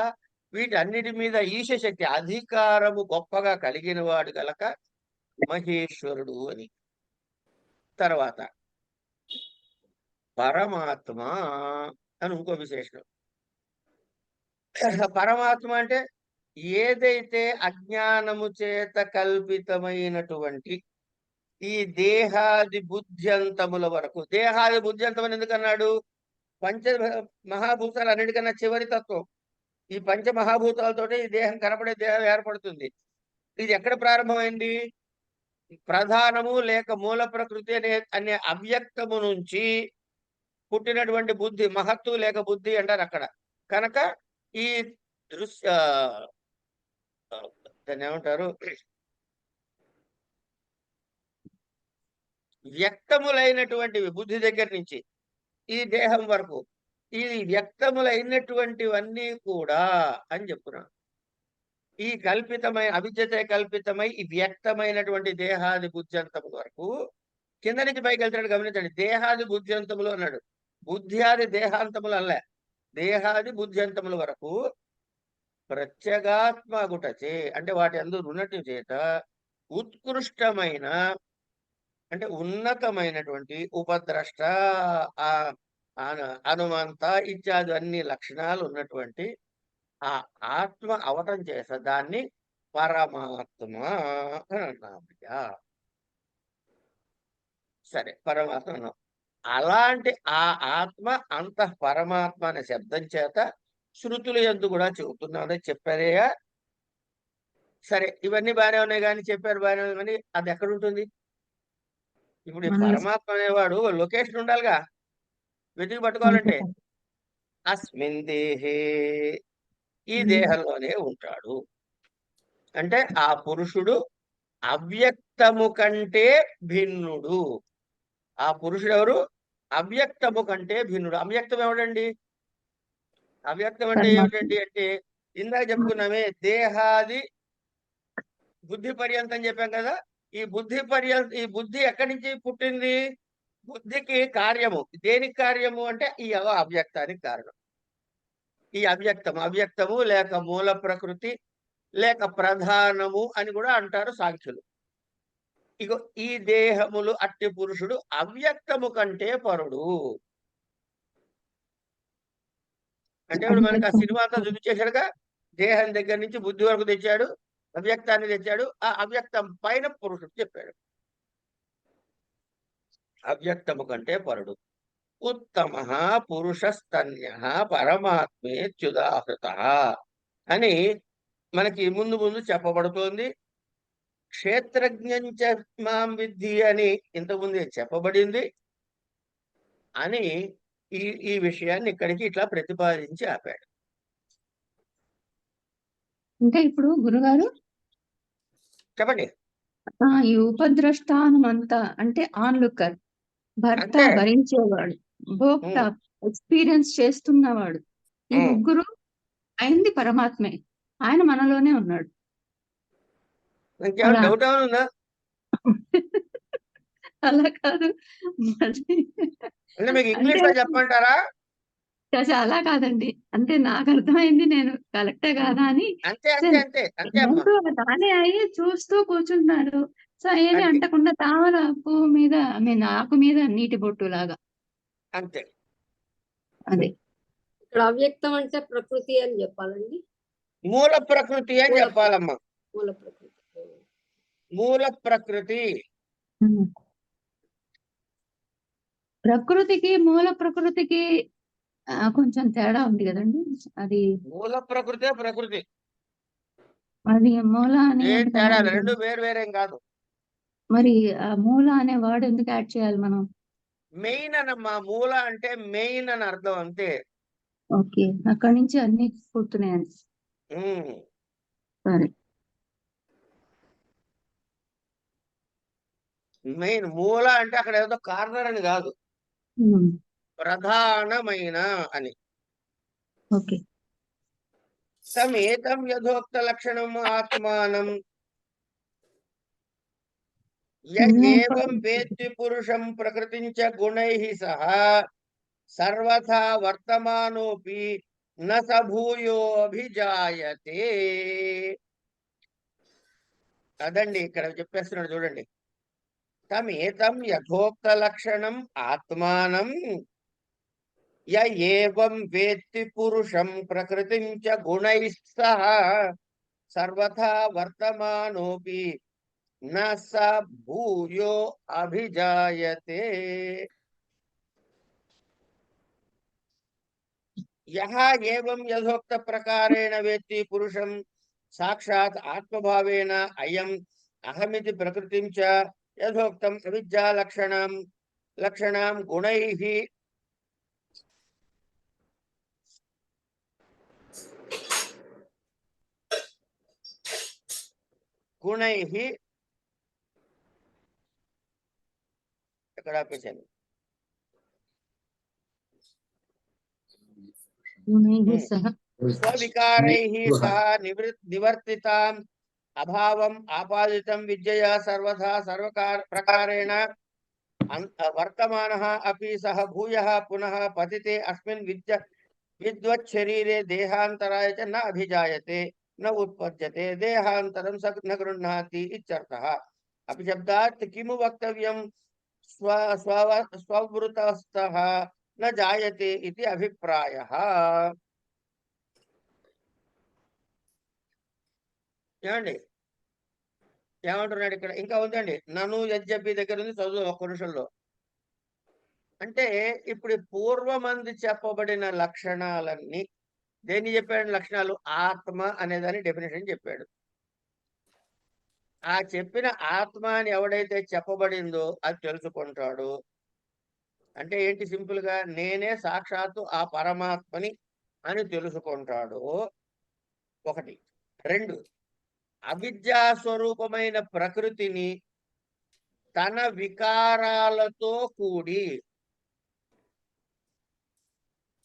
వీటన్నిటి మీద ఈశశక్తి అధికారము గొప్పగా కలిగిన వాడు గలక మహేశ్వరుడు అని. తర్వాత పరమాత్మ అని ఇంకో విశేషణం. పరమాత్మ అంటే ఏదైతే అజ్ఞానము చేత కల్పితమైనటువంటి ఈ దేహాది బుద్ధ్యంతముల వరకు, దేహాది బుద్ధ్యంతం అని ఎందుకన్నాడు? పంచ మహాభూతాలు అన్నిటికన్నా చివరి తత్వం. ఈ పంచ మహాభూతాలతోటి ఈ దేహం కనపడే దేహం ఏర్పడుతుంది. ఇది ఎక్కడ ప్రారంభమైంది? ప్రధానము లేక మూల ప్రకృతి అనే అవ్యక్తము నుంచి పుట్టినటువంటి బుద్ధి, మహత్తు లేక బుద్ధి అంటారు అక్కడ. కనుక ఈ దృశ్య దాన్ని ఏమంటారు, వ్యక్తములైనటువంటివి బుద్ధి దగ్గర నుంచి ఈ దేహం వరకు ఈ వ్యక్తములైనటువంటివన్నీ కూడా అని చెప్తున్నాను. ఈ కల్పితమైన అవిద్యతే కల్పితమై ఈ వ్యక్తమైనటువంటి దేహాది బుద్ధ్యంతముల వరకు కింద నుంచి పైకి వెళ్తాడు. గమనించండి, దేహాది బుద్ధ్యంతములు అన్నాడు. బుద్ధ్యాది దేహాంతములు అనలే, దేహాది బుద్ధ్యంతముల వరకు ప్రత్యేగాత్మగుటచే అంటే వాటి అందు ఉన్నట్టు చేత ఉత్కృష్టమైన అంటే ఉన్నతమైనటువంటి ఉపద్రష్ట, అనుమంత ఇత్యాది అన్ని లక్షణాలు ఉన్నటువంటి ఆ ఆత్మ అవటం చేస్తా దాన్ని పరమాత్మ అని అన్నామయ్యా. సరే, పరమాత్మ అన్నాం. అలాంటి ఆ ఆత్మ అంత పరమాత్మ అనే శబ్దం చేత శృతులు యందు కూడా చెబుతున్నానని చెప్పారయ్యా. సరే, ఇవన్నీ బాగానే ఉన్నాయి కానీ చెప్పారు బాగానే ఉంది కానీ అది ఎక్కడ ఉంటుంది? ఇప్పుడు ఈ పరమాత్మ అనేవాడు లొకేషన్ ఉండాలిగా, వెతికి పట్టుకోవాలంటే. అస్మిన్ దేహే ఈ దేహంలోనే ఉంటాడు. అంటే ఆ పురుషుడు అవ్యక్తము కంటే భిన్నుడు. ఆ పురుషుడు ఎవరు? అవ్యక్తము కంటే భిన్నుడు. అవ్యక్తం ఎవడండి? అవ్యక్తం అంటే ఏమిటండి అంటే ఇందాక చెప్పుకున్నామే దేహాది బుద్ధి పర్యంతం చెప్పాం కదా. ఈ బుద్ధి ఎక్కడి నుంచి పుట్టింది? బుద్ధికి కార్యము దేనికి కార్యము అంటే ఈ అవ్యక్తానికి కారణం. ఈ అవ్యక్తము లేక మూల ప్రకృతి లేక ప్రధానము అని కూడా అంటారు సాంఖ్యులు. ఇగో ఈ దేహములు అట్టి పురుషుడు అవ్యక్తము కంటే పరుడు. అంటే ఇప్పుడు మనకి ఆ సినిమా అంతా చూపించేశాడుగా, దేహం దగ్గర నుంచి బుద్ధి వరకు తెచ్చాడు, అవ్యక్తాన్ని తెచ్చాడు, ఆ అవ్యక్తం పైన పురుషుడు చెప్పాడు. అవ్యక్తము కంటే పరుడు. ఉత్తమ పురుషస్తన్య పరమాత్మేత్యుదాహృత అని మనకి ముందు ముందు చెప్పబడుతోంది. క్షేత్రజ్ఞంచ మాం విద్ధి అని ఇంతకుముందే చెప్పబడింది అని ఈ ఈ విషయాన్ని ఇక్కడికి ఇట్లా ప్రతిపాదించి ఆపాడు. అంటే ఇప్పుడు గురుగారు చెప్పండి. ఈ ఉపద్రష్టానం అంతా అంటే ఆన్లుకర్, భర్త అంతే. భరించేవాడు, భోక్త ఎక్స్పీరియన్స్ చేస్తున్నవాడు, ఈ ముగ్గురు అయింది పరమాత్మే. ఆయన మనలోనే ఉన్నాడు. ఇంకేమైనా డౌట్ ఏమైనా ఉందా? అలా కాదు, అంటే మీకు ఇంగ్లీష్ లో చెప్పమంటారా? అలా కాదండి, అంటే నాకు అర్థమైంది, నేను కరెక్టే కాదా అని. అంతే అంతే అంతే అంతే అమ్మా. తానే అయ్యి చూస్తూ కూర్చుంటున్నాడు. సో ఏమి అంతే. అంటకుండా తామర పువ్వు మీద, ఆకు మీద నీటి బొట్టు లాగా. అంతే. అదే ఇక్కడ అవ్యక్తం అంటే ప్రకృతి అని చెప్పాలండి. మూల ప్రకృతి అని చెప్పాలమ్మా. మూల ప్రకృతి. మూల ప్రకృతి. ప్రకృతికి మూల ప్రకృతికి కొంచెం తేడా ఉంది కదండి. అది మూల ప్రకృతి ప్రకృతి అది మూల అనే ఏం తేడా? రెండు వేరు వేరేం కాదు. మరి ఆ మూల అనే వర్డ్ ఎందుకు యాడ్ చేయాలి మనం? మెయిన్ అనమ్మా. మూల అంటే మెయిన్ అని అర్థం. అంతే. ఓకే, అక్కడి నుంచి అన్ని పుడుతున్నాయని. సరే, మెయిన్ మూల అంటే అక్కడ ఏదో కార్నర్ అని కాదు, ప్రధానమైన అని. ఓకే. సమేతం యథోక్త లక్షణం ఆత్మానం ఏవం వేత్తి పురుషం ప్రకృతించ గుణైః సహ సర్వథా వర్తమానోపి న స భూయో అభిజాయతే. అదండి ఇక్కడ చెప్పేస్తున్నాడు చూడండి. తమేతం యథోక్త లక్షణం ఆత్మానం ఏవం వేత్తి పురుషం ప్రకృతిం చ గుణైః సహ సర్వథా వర్తమానోపి న స భూయో అభిజాయతే. యః ఏవం యథోక్త ప్రకారేణ వేత్తి పురుషం సాక్షాత్ ఆత్మభావేన అయం అహమితి ప్రకృతిం చ యథోక్తం అవిద్యా లక్షణం గుణైః ఎక్కడ ఆపేశాను? స్వవికారైః సహ నివర్తితాం అభావం ఆపాదితం విద్యయా సర్వథా ప్రకారేణ వర్తమానః అపి సహ భూయః పునః పతితే అస్మిన్ విద్వత్ శరీరే దేహాంతరాయ చ న అభిజాయతే న ఉత్పద్యతే దేహాంతరం స న గృహ్ణాతి ఇత్యర్థః. అపి శబ్దాత్ కిము వక్తవ్యం? స్వవృతస్థః న జాయతే ఇది అభిప్రాయః. ఏమండి ఏమంటున్నాడు ఇక్కడ? ఇంకా ఉందండి. నను యజ్ఞపి దగ్గర ఉంది, చదువు ఒక్క నిమిషంలో. అంటే ఇప్పుడు పూర్వమంది చెప్పబడిన లక్షణాలన్నీ దేన్ని చెప్పాడు? లక్షణాలు ఆత్మ అనేదాని డెఫినేషన్ చెప్పాడు. ఆ చెప్పిన ఆత్మ అని ఎవడైతే చెప్పబడిందో అది తెలుసుకుంటాడు. అంటే ఏంటి? సింపుల్ గా నేనే సాక్షాత్తు ఆ పరమాత్మని అని తెలుసుకుంటాడు. ఒకటి. రెండు, అవిద్యా స్వరూపమైన ప్రకృతిని తన వికారాలతో కూడి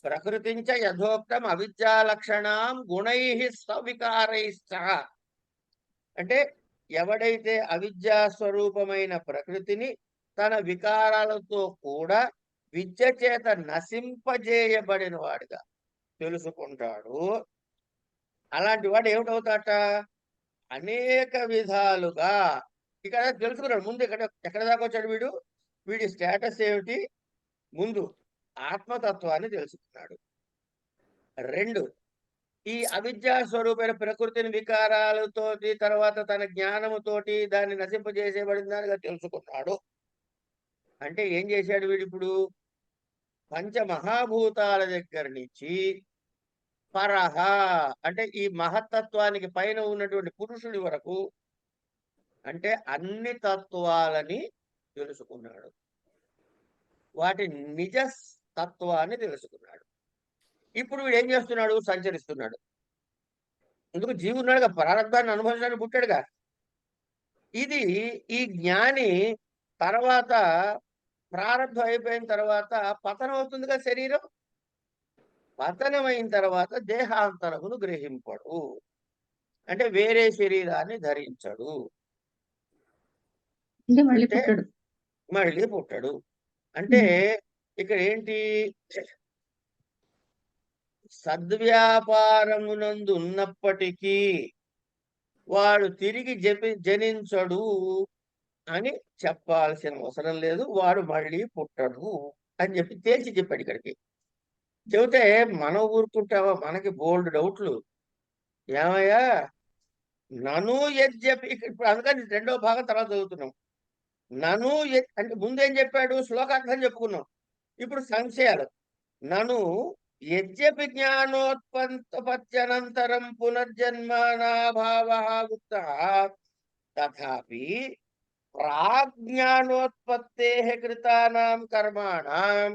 ప్రకృతించ యథోక్తం అవిద్యాలక్షణాం గుణై సవికారైశ్చ. అంటే ఎవడైతే అవిద్యా స్వరూపమైన ప్రకృతిని తన వికారాలతో కూడా విద్య చేత నశింపజేయబడిన వాడిగా తెలుసుకుంటాడు, అలాంటి వాడు ఏమిటవుతాట? అనేక విధాలుగా ఇక్కడ తెలుసుకున్నాడు. ముందు ఎక్కడ దాకా వచ్చాడు వీడు? వీడి స్టేటస్ ఏమిటి? ముందు ఆత్మతత్వాన్ని తెలుసుకున్నాడు. 2, ఈ అవిద్యా స్వరూపమైన ప్రకృతిని వికారాలతోటి తర్వాత తన జ్ఞానముతోటి దాన్ని నశింపజేసేబడిన దానిగా తెలుసుకున్నాడు. అంటే ఏం చేశాడు వీడిప్పుడు? పంచమహాభూతాల దగ్గర నుంచి పరహ అంటే ఈ మహత్తత్వానికి పైన ఉన్నటువంటి పురుషుడి వరకు అంటే అన్ని తత్వాలని తెలుసుకున్నాడు. వాటి నిజ తత్వాన్ని తెలుసుకున్నాడు. ఇప్పుడు వీడు ఏం చేస్తున్నాడు? సంచరిస్తున్నాడు. ఎందుకు? జీవున్నాడుగా, ప్రారంభాన్ని అనుభవించడానికి పుట్టాడుగా. ఇది ఈ జ్ఞాని తర్వాత ప్రారంభం అయిపోయిన తర్వాత పతనం అవుతుందిగా శరీరం. పతనమైన తర్వాత దేహాంతరమును గ్రహింపడు, అంటే వేరే శరీరాన్ని ధరించడు, అంటే మళ్ళీ అంటే పుట్టడు. మళ్ళీ పుట్టడు. అంటే ఇక్కడ ఏంటి? సద్వ్యాపారమునందు ఉన్నప్పటికీ వాడు తిరిగి జనించడు అని చెప్పాల్సిన అవసరం లేదు. వాడు మళ్ళీ పుట్టడు అని చెప్పి తేల్చి చెప్పాడు. ఇక్కడికి చెబితే మనం ఊరుకుంటావా? మనకి బోల్డ్ డౌట్లు. ఏమయ్యా, నను యజ్జపి, ఇప్పుడు అందుకని 2వ భాగం తర్వాత చదువుతున్నాం. నను అంటే ముందేం చెప్పాడు? శ్లోకార్థం చెప్పుకున్నాం. ఇప్పుడు సంశయాలు. నను యజ్జపి జ్ఞానోత్పత్త్యనంతరం పునర్జన్మనాభావః ఉక్తః తథాపి ప్రాజ్ఞానోత్పత్తేః కృతానాం కర్మాణాం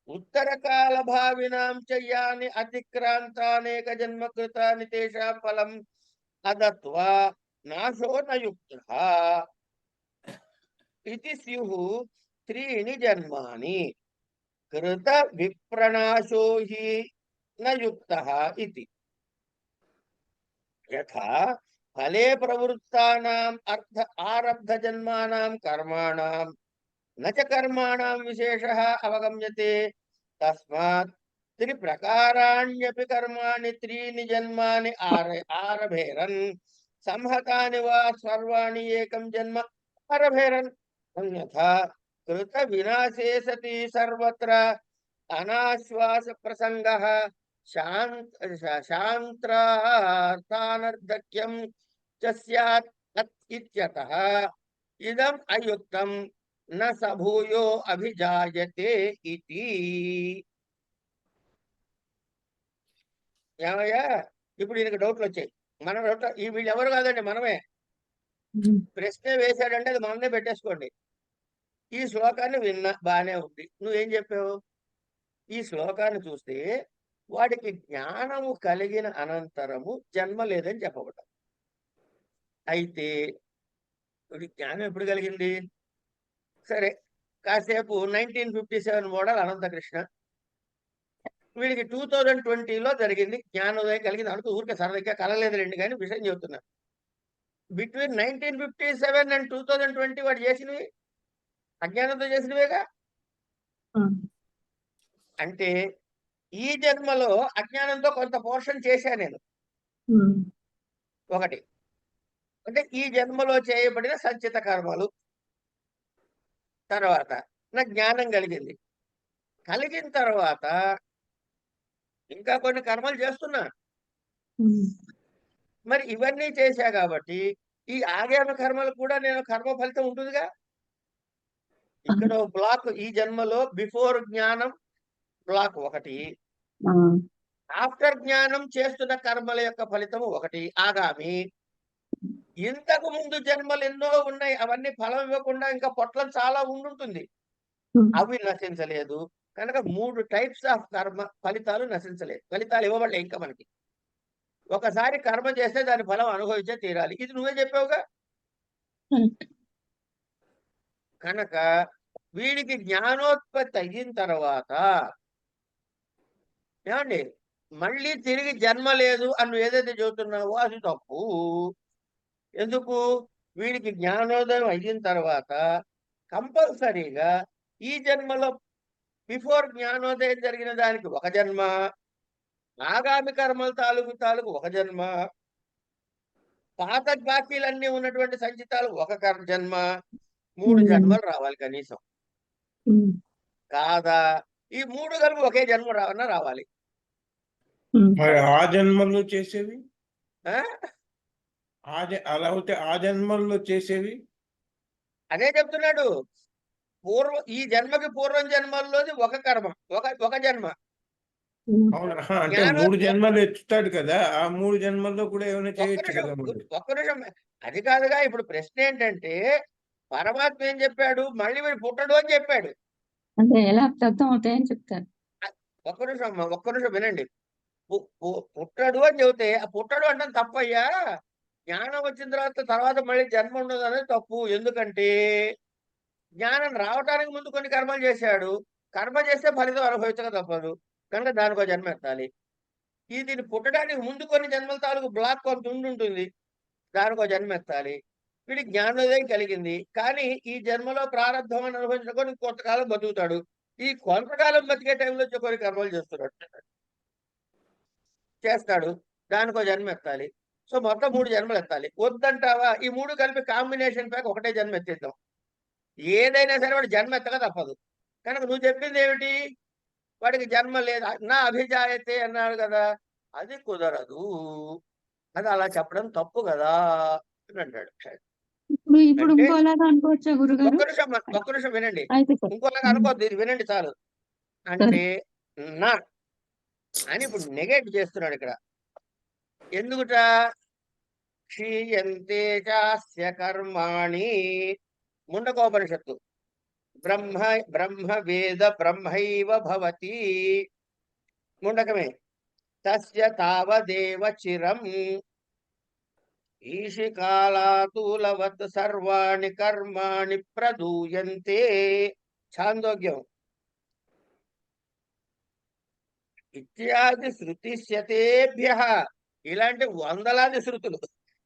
ఉత్తరకాలభావినాం చ యాని అతిక్రాంతానేక జన్మకృతాని తేషాం ఫలం అదత్వా నాశో నయుక్తః ఇతి స్యుః 3 జన్మాని కృత విప్రణాశో హి నయుక్తః ఇతి. యథా ఫలే ప్రవృత్తానాం ఆరబ్ధ జన్మానాం కర్మాణాం నచ కర్మాణాం విశేషః అవగమ్యతే తస్మాత్ 3 ప్రకారాణ్యపి కర్మాణి 3 జన్మాని ఆరభేరన్ సంహతాని వా సర్వాణి ఏకం జన్మ ఆరభేరన్. అన్యథా కృత వినాశే సతి సర్వత్ర అనాశ్వాస ప్రసంగః శాంత్రార్థానర్ధక్యం చ స్యాత్ ఇత్యతః ఇదం అయుక్తం న సభూయో అభిజాయతే ఇతి. ఏమయ్యా, ఇప్పుడు ఈయనకి డౌట్లు వచ్చాయి. మన డౌట్ ఈ వీళ్ళు ఎవరు కాదండి, మనమే. ప్రశ్న వేశాడంటే అది మనమే పెట్టేసుకోండి. ఈ శ్లోకాన్ని విన్నా బానే ఉంది. నువ్వేం చెప్పావు? ఈ శ్లోకాన్ని చూస్తే వాడికి జ్ఞానము కలిగిన అనంతరము జన్మ లేదని చెప్పబడ్డాం. అయితే వీడికి జ్ఞానం ఎప్పుడు కలిగింది? సరే, కాసేపు 1957 మోడల్ అనంతకృష్ణ, వీడికి 2020లో జరిగింది జ్ఞానోదయం కలిగింది అనుకో. ఊరికే సరదాగా కలలేదులేండి కానీ విషయం చెబుతున్నా. బిట్వీన్ 1957 అండ్ 2020 వాడు చేసినవి అజ్ఞానంతో చేసినవేగా. అంటే ఈ జన్మలో అజ్ఞానంతో కొంత పోర్షన్ చేశా నేను. ఒకటి అంటే ఈ జన్మలో చేయబడిన సంచిత కర్మలు. తర్వాత నా జ్ఞానం కలిగింది. కలిగిన తర్వాత ఇంకా కొన్ని కర్మలు చేస్తున్నా. మరి ఇవన్నీ చేశా కాబట్టి ఈ ఆగామి కర్మలు కూడా నేను కర్మ ఫలితం ఉంటుందిగా. ఇక్కడ బ్లాక్ ఈ జన్మలో బిఫోర్ జ్ఞానం బ్లాక్ ఒకటి, ఆఫ్టర్ జ్ఞానం చేస్తున్న కర్మల యొక్క ఫలితం ఒకటి ఆగామి. ఇంతకు ముందు జన్మలు ఎన్నో ఉన్నాయి, అవన్నీ ఫలం ఇవ్వకుండా ఇంకా పొట్లం చాలా ఉండుంటుంది, అవి నశించలేదు. కనుక 3 టైప్స్ ఆఫ్ కర్మ ఫలితాలు నశించలేదు, ఫలితాలు ఇవ్వబడలే ఇంకా మనకి. ఒకసారి కర్మ చేస్తే దాని ఫలం అనుభవించే తీరాలి. ఇది నువ్వే చెప్పావుగా. కనుక వీడికి జ్ఞానోత్పత్తి అయిన తర్వాత ఏమండి మళ్ళీ తిరిగి జన్మ లేదు అని నువ్వు ఏదైతే చెబుతున్నావో అది తప్పు. ఎందుకు? వీడికి జ్ఞానోదయం అయిన తర్వాత కంపల్సరీగా ఈ జన్మలో బిఫోర్ జ్ఞానోదయం జరిగిన దానికి ఒక జన్మ, ఆగామి కర్మల తాలూకు ఒక జన్మ, పాత బాకీలన్నీ ఉన్నటువంటి సంచితాలు ఒక జన్మ, 3 జన్మలు రావాలి కనీసం. కాదా? ఈ 3 కలిపి ఒకే జన్మ రావాలి. మరి ఆ జన్మల్లో చేసేవి ఆ? అలా అయితే ఆ జన్మల్లో చేసేవి అదే చెప్తున్నాడు. ఈ జన్మకి పూర్వం జన్మల్లోది ఒక కర్మ, ఒక జన్మ. అవునా? అంటే జ్ఞానం 3 జన్మలు ఎత్తుతాడు కదా, ఆ 3 జన్మల్లో కూడా ఏమైనా ఒక్క చేయొచ్చు నిమిషం కదా మరి. ఒక్క నిమిషం. అది కాదుగా ఇప్పుడు ప్రశ్న ఏంటంటే, పరమాత్మ ఏం చెప్పాడు? మళ్ళీ వీడు పుట్టడు అని చెప్పాడు. అంటే ఎలా అర్థం అవుతాయని చెప్తారు. ఒక్క నిమిషం అమ్మా, ఒక్క నిమిషం వినండి. పుట్టడు అని చెబితే ఆ పుట్టడు అంటే తప్పయ్యా. జ్ఞానం వచ్చిన తర్వాత మళ్ళీ జన్మ ఉండదు అనేది తప్పు. ఎందుకంటే జ్ఞానం రావటానికి ముందు కొన్ని కర్మలు చేశాడు. కర్మ చేస్తే ఫలితం అనుభవించక తప్పదు. కనుక దానికో జన్మ ఎత్తాలి. దీన్ని పుట్టడానికి ముందు కొన్ని జన్మల తాలూకు బ్లాక్ కొంత ఉంటుంది, దానికో జన్మ ఎత్తాలి. వీడికి జ్ఞానోదయం కలిగింది, కానీ ఈ జన్మలో ప్రారంభం అని అనుభవించుకొని కొంతకాలం బతుకుతాడు. ఈ కొంతకాలం బతికే టైంలో కొన్ని కర్మలు చేస్తాడు, దానికో జన్మ ఎత్తాలి. సో మొత్తం 3 జన్మలు ఎత్తాలి. వద్దంటావా? ఈ 3 కలిపి కాంబినేషన్ ప్యాక్ ఒకటే జన్మ ఎత్తేద్దాం. ఏదైనా సరే వాడు జన్మ ఎత్తక తప్పదు. కనుక నువ్వు చెప్పింది ఏమిటి? వాడికి జన్మ లేదు, నా అభిజాయతే అన్నాడు కదా, అది కుదరదు. అది అలా చెప్పడం తప్పు కదా అని అంటాడు. ఇప్పుడు అంటే ఇంకోలాగా అనుకోవచ్చా గురుగారు? ఒక్క నిమిషం వినండి. అయితే సరే. ఇంకోలాగా అనుకోద్దు, ఇది వినండి చాలు. అంటే నా అని ఇప్పుడు నెగేట్ చేస్తున్నాడు ఇక్కడ. ఎందుకుట? క్షీయంతే చాస్య కర్మాణి, ముండకోపనిషత్తు. బ్రహ్మ వేద బ్రహ్మైవ భవతి, ముండకమే. తస్య తావదేవ చిరం ఈషికాలాతూలవత్ సర్వాణి కర్మాణి ప్రదూయంతే. ఛాందోగ్యం. ఇత్యాది శృతి శతేభ్యః, ఇలాంటి వందలాది శృతులు,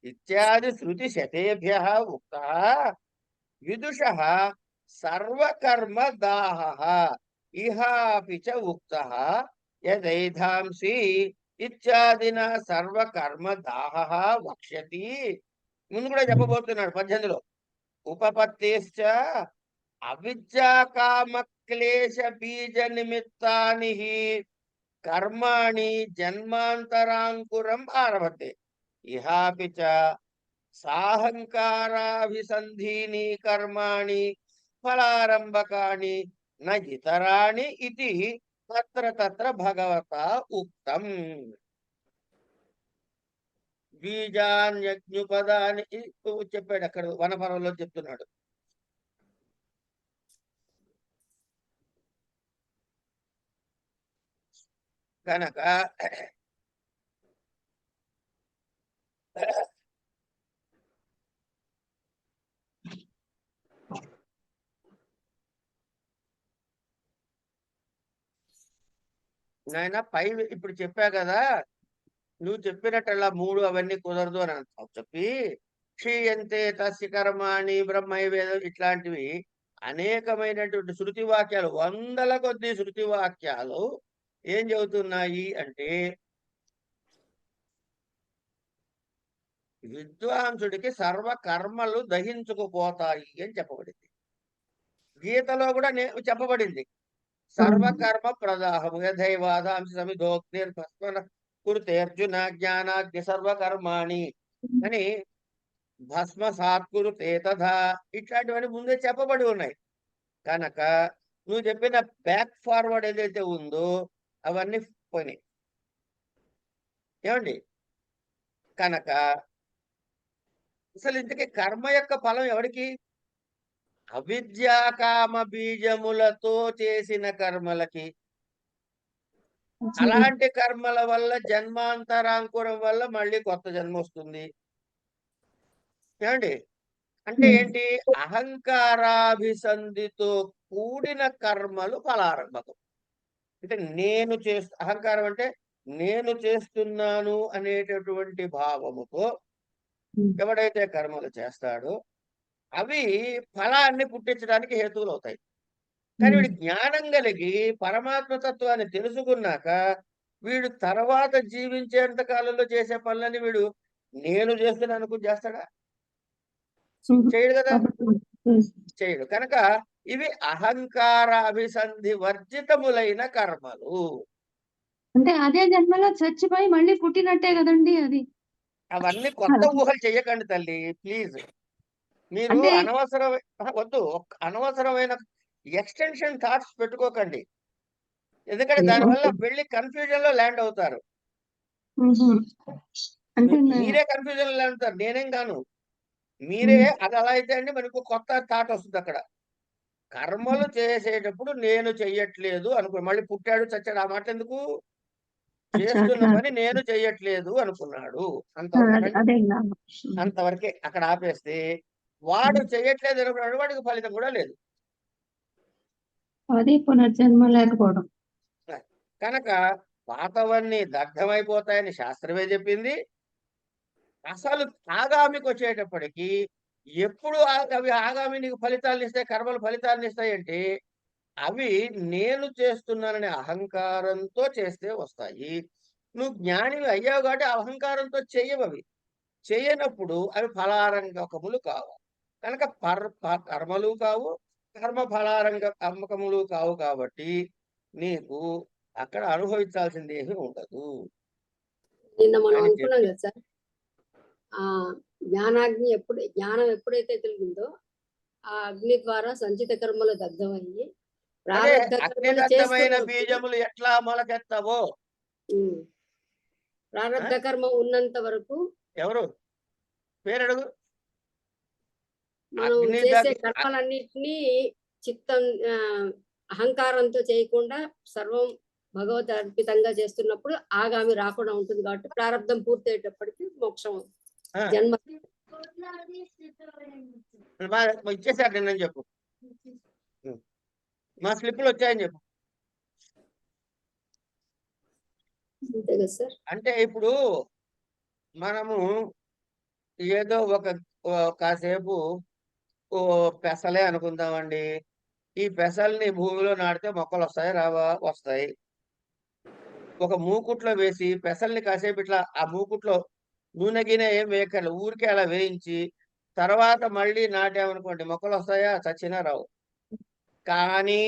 ఇత్యాది శృతి శతేభ్యః ఉక్తః విదుషః సర్వకర్మ దాహః ఇహాపి చ ఉక్తః యదైధాంసి ఇత్యాదిన సర్వకర్మ దాహః వక్ష్యతి. ముందు కూడా చెప్పబోతున్నాడు 18లో. ఉపపత్తేశ్చ అవిద్యా కామ క్లేశ బీజ నిమిత్తాని కర్మాణి జన్మాంతరాంకురం ఆరభతే ఇహాపి చ సాహంకారాభిసంధీని కర్మాణి ఫలారంభకాని న ఇతరాణి ఇది తత్ర భగవతా ఉక్తం. బీజాన్యజ్ఞుపదాని చెప్పాడు అక్కడ వనపర్వంలో చెప్తున్నాడు. కనుక నాయన పై ఇప్పుడు చెప్పా కదా, నువ్వు చెప్పినట్టల్లా 3 అవన్నీ కుదరదు అని అంటావు. చెప్పి క్షీయంతే తస్య కర్మాణి బ్రహ్మైవేదం ఇట్లాంటివి అనేకమైనటువంటి శృతి వాక్యాలు, వందల కొద్ది శృతి వాక్యాలు ఏం చెబుతున్నాయి అంటే, విద్వాంసుడికి సర్వ కర్మలు దహించుకుపోతాయి అని చెప్పబడింది. గీతలో కూడా చెప్పబడింది, సర్వకర్మ ప్రదాహము యథైవాదాంశ సమిధోగ్నిర్భస్మన కురుతేర్జున జ్ఞానాగ్ని సర్వకర్మాణి అని భస్మసాత్ కురుతే తథా ఇట్లాంటివన్నీ ముందే చెప్పబడి ఉన్నాయి. కనుక నువ్వు చెప్పిన బ్యాక్ ఫార్వర్డ్ ఏదైతే ఉందో అవన్నీ పోయినాయి. ఏమండి? కనుక అసలు ఇంతకీ కర్మ యొక్క ఫలం ఎవరికి? అవిద్యాకామ బీజములతో చేసిన కర్మలకి. అలాంటి కర్మల వల్ల జన్మాంతరాంకురం వల్ల మళ్ళీ కొత్త జన్మ వస్తుంది. ఏమండి? అంటే ఏంటి? అహంకారాభిసంధితో కూడిన కర్మలు ఫలారంభకం. అంటే నేను అహంకారం అంటే నేను చేస్తున్నాను అనేటటువంటి భావముతో ఎవడైతే కర్మలు చేస్తాడో అవి ఫలాన్ని పుట్టించడానికి హేతువులు అవుతాయి. కానీ వీడు జ్ఞానం కలిగి పరమాత్మ తత్వాన్ని తెలుసుకున్నాక వీడు తర్వాత జీవించేంత కాలంలో చేసే పనులని వీడు నేను చేస్తున్నాను అనుకుని చేస్తాడా? చేయడు కదా, చేయడు. కనుక ఇవి అహంకార అభిసంధి వర్జితములైన కర్మలు. అంటే అదే జన్మలో చచ్చిపోయి మళ్ళీ పుట్టినట్టే కదండి అది. అవన్నీ కొత్త ఊహలు చెయ్యకండి తల్లి, ప్లీజ్. మీరు అంటే వద్దు, అనవసరమైన ఎక్స్టెన్షన్ థాట్స్ పెట్టుకోకండి. ఎందుకంటే దానివల్ల వెళ్ళి కన్ఫ్యూజన్ లో ల్యాండ్ అవుతారు. అంటే మీరే కన్ఫ్యూజన్ లో ల్యాండ్ అవుతారు, నేనేం కాను. మీరే అది అలా అయితే అండి మనకు కొత్త థాట్ వస్తుంది అక్కడ. కర్మలు చేసేటప్పుడు నేను చెయ్యట్లేదు అనుకో, మళ్ళీ పుట్టాడు చచ్చాడు ఆ మాట ఎందుకు? చేస్తున్న పని నేను చెయ్యట్లేదు అనుకున్నాడు, అంతవరకే. అక్కడ ఆపేస్తే వాడు చెయ్యట్లేదు అనుకున్నాడు, వాడికి ఫలితం కూడా లేదు. అది పునర్జన్మ లేకపోవడం. కనుక పాతవన్నీ దగ్ధమైపోతాయని శాస్త్రమే చెప్పింది. అసలు ఆగామికి వచ్చేటప్పటికి ఎప్పుడు అవి ఆగామి నీకు ఫలితాలను ఇస్తాయి, కర్మలు ఫలితాలను ఇస్తాయంటే అవి నేను చేస్తున్నాననే అహంకారంతో చేస్తే వస్తాయి. నువ్వు జ్ఞానివి అయ్యావు కాబట్టి అహంకారంతో చెయ్యవు. అవి చేయనప్పుడు అవి ఫలారంగకములు కావు. కనుక కర్మలు కావు, కర్మ ఫలారంగ అమ్మకములు కావు. కాబట్టి నీకు అక్కడ అనుభవించాల్సింది ఏమీ ఉండదు. నిన్న మనం అనుకున్నాం కదా సార్, ఆ జ్ఞానాగ్ని జ్ఞానం ఎప్పుడైతే కలిగిందో ఆ అగ్ని ద్వారా సంచిత కర్మలు దగ్ధమయ్యి అగ్నిదగ్ధమైన బీజములు ఎట్లా మొలకెత్తవో, ప్రారంభ కర్మ ఉన్నంత వరకు ఎవరు పేరడుగు, మనం చేసే కర్మలన్నిటినీ చిత్తం అహంకారంతో చేయకుండా సర్వం భగవత్ అర్పితంగా చేస్తున్నప్పుడు ఆగామి రాకుండా ఉంటుంది. కాబట్టి ప్రారంభం పూర్తయ్యేటప్పటికి మోక్షం జన్మ ఇచ్చేసారు నిన్న చెప్పు, మా స్లిప్లు వచ్చాయని చెప్పు. అంటే ఇప్పుడు మనము ఏదో కాసేపు పెసలే అనుకుందామండి. ఈ పెసల్ని భూమిలో నాటితే మొక్కలు వస్తాయి రావా? వస్తాయి. ఒక మూకుట్లో వేసి పెసల్ని కాసేపు ఇట్లా ఆ మూకుట్లో నూనె గినె ఏం వేయకర్ల, ఊరికే అలా వేయించి తర్వాత మళ్ళీ నాటామనుకోండి, మొక్కలు వస్తాయా? చచ్చినా రావు. కానీ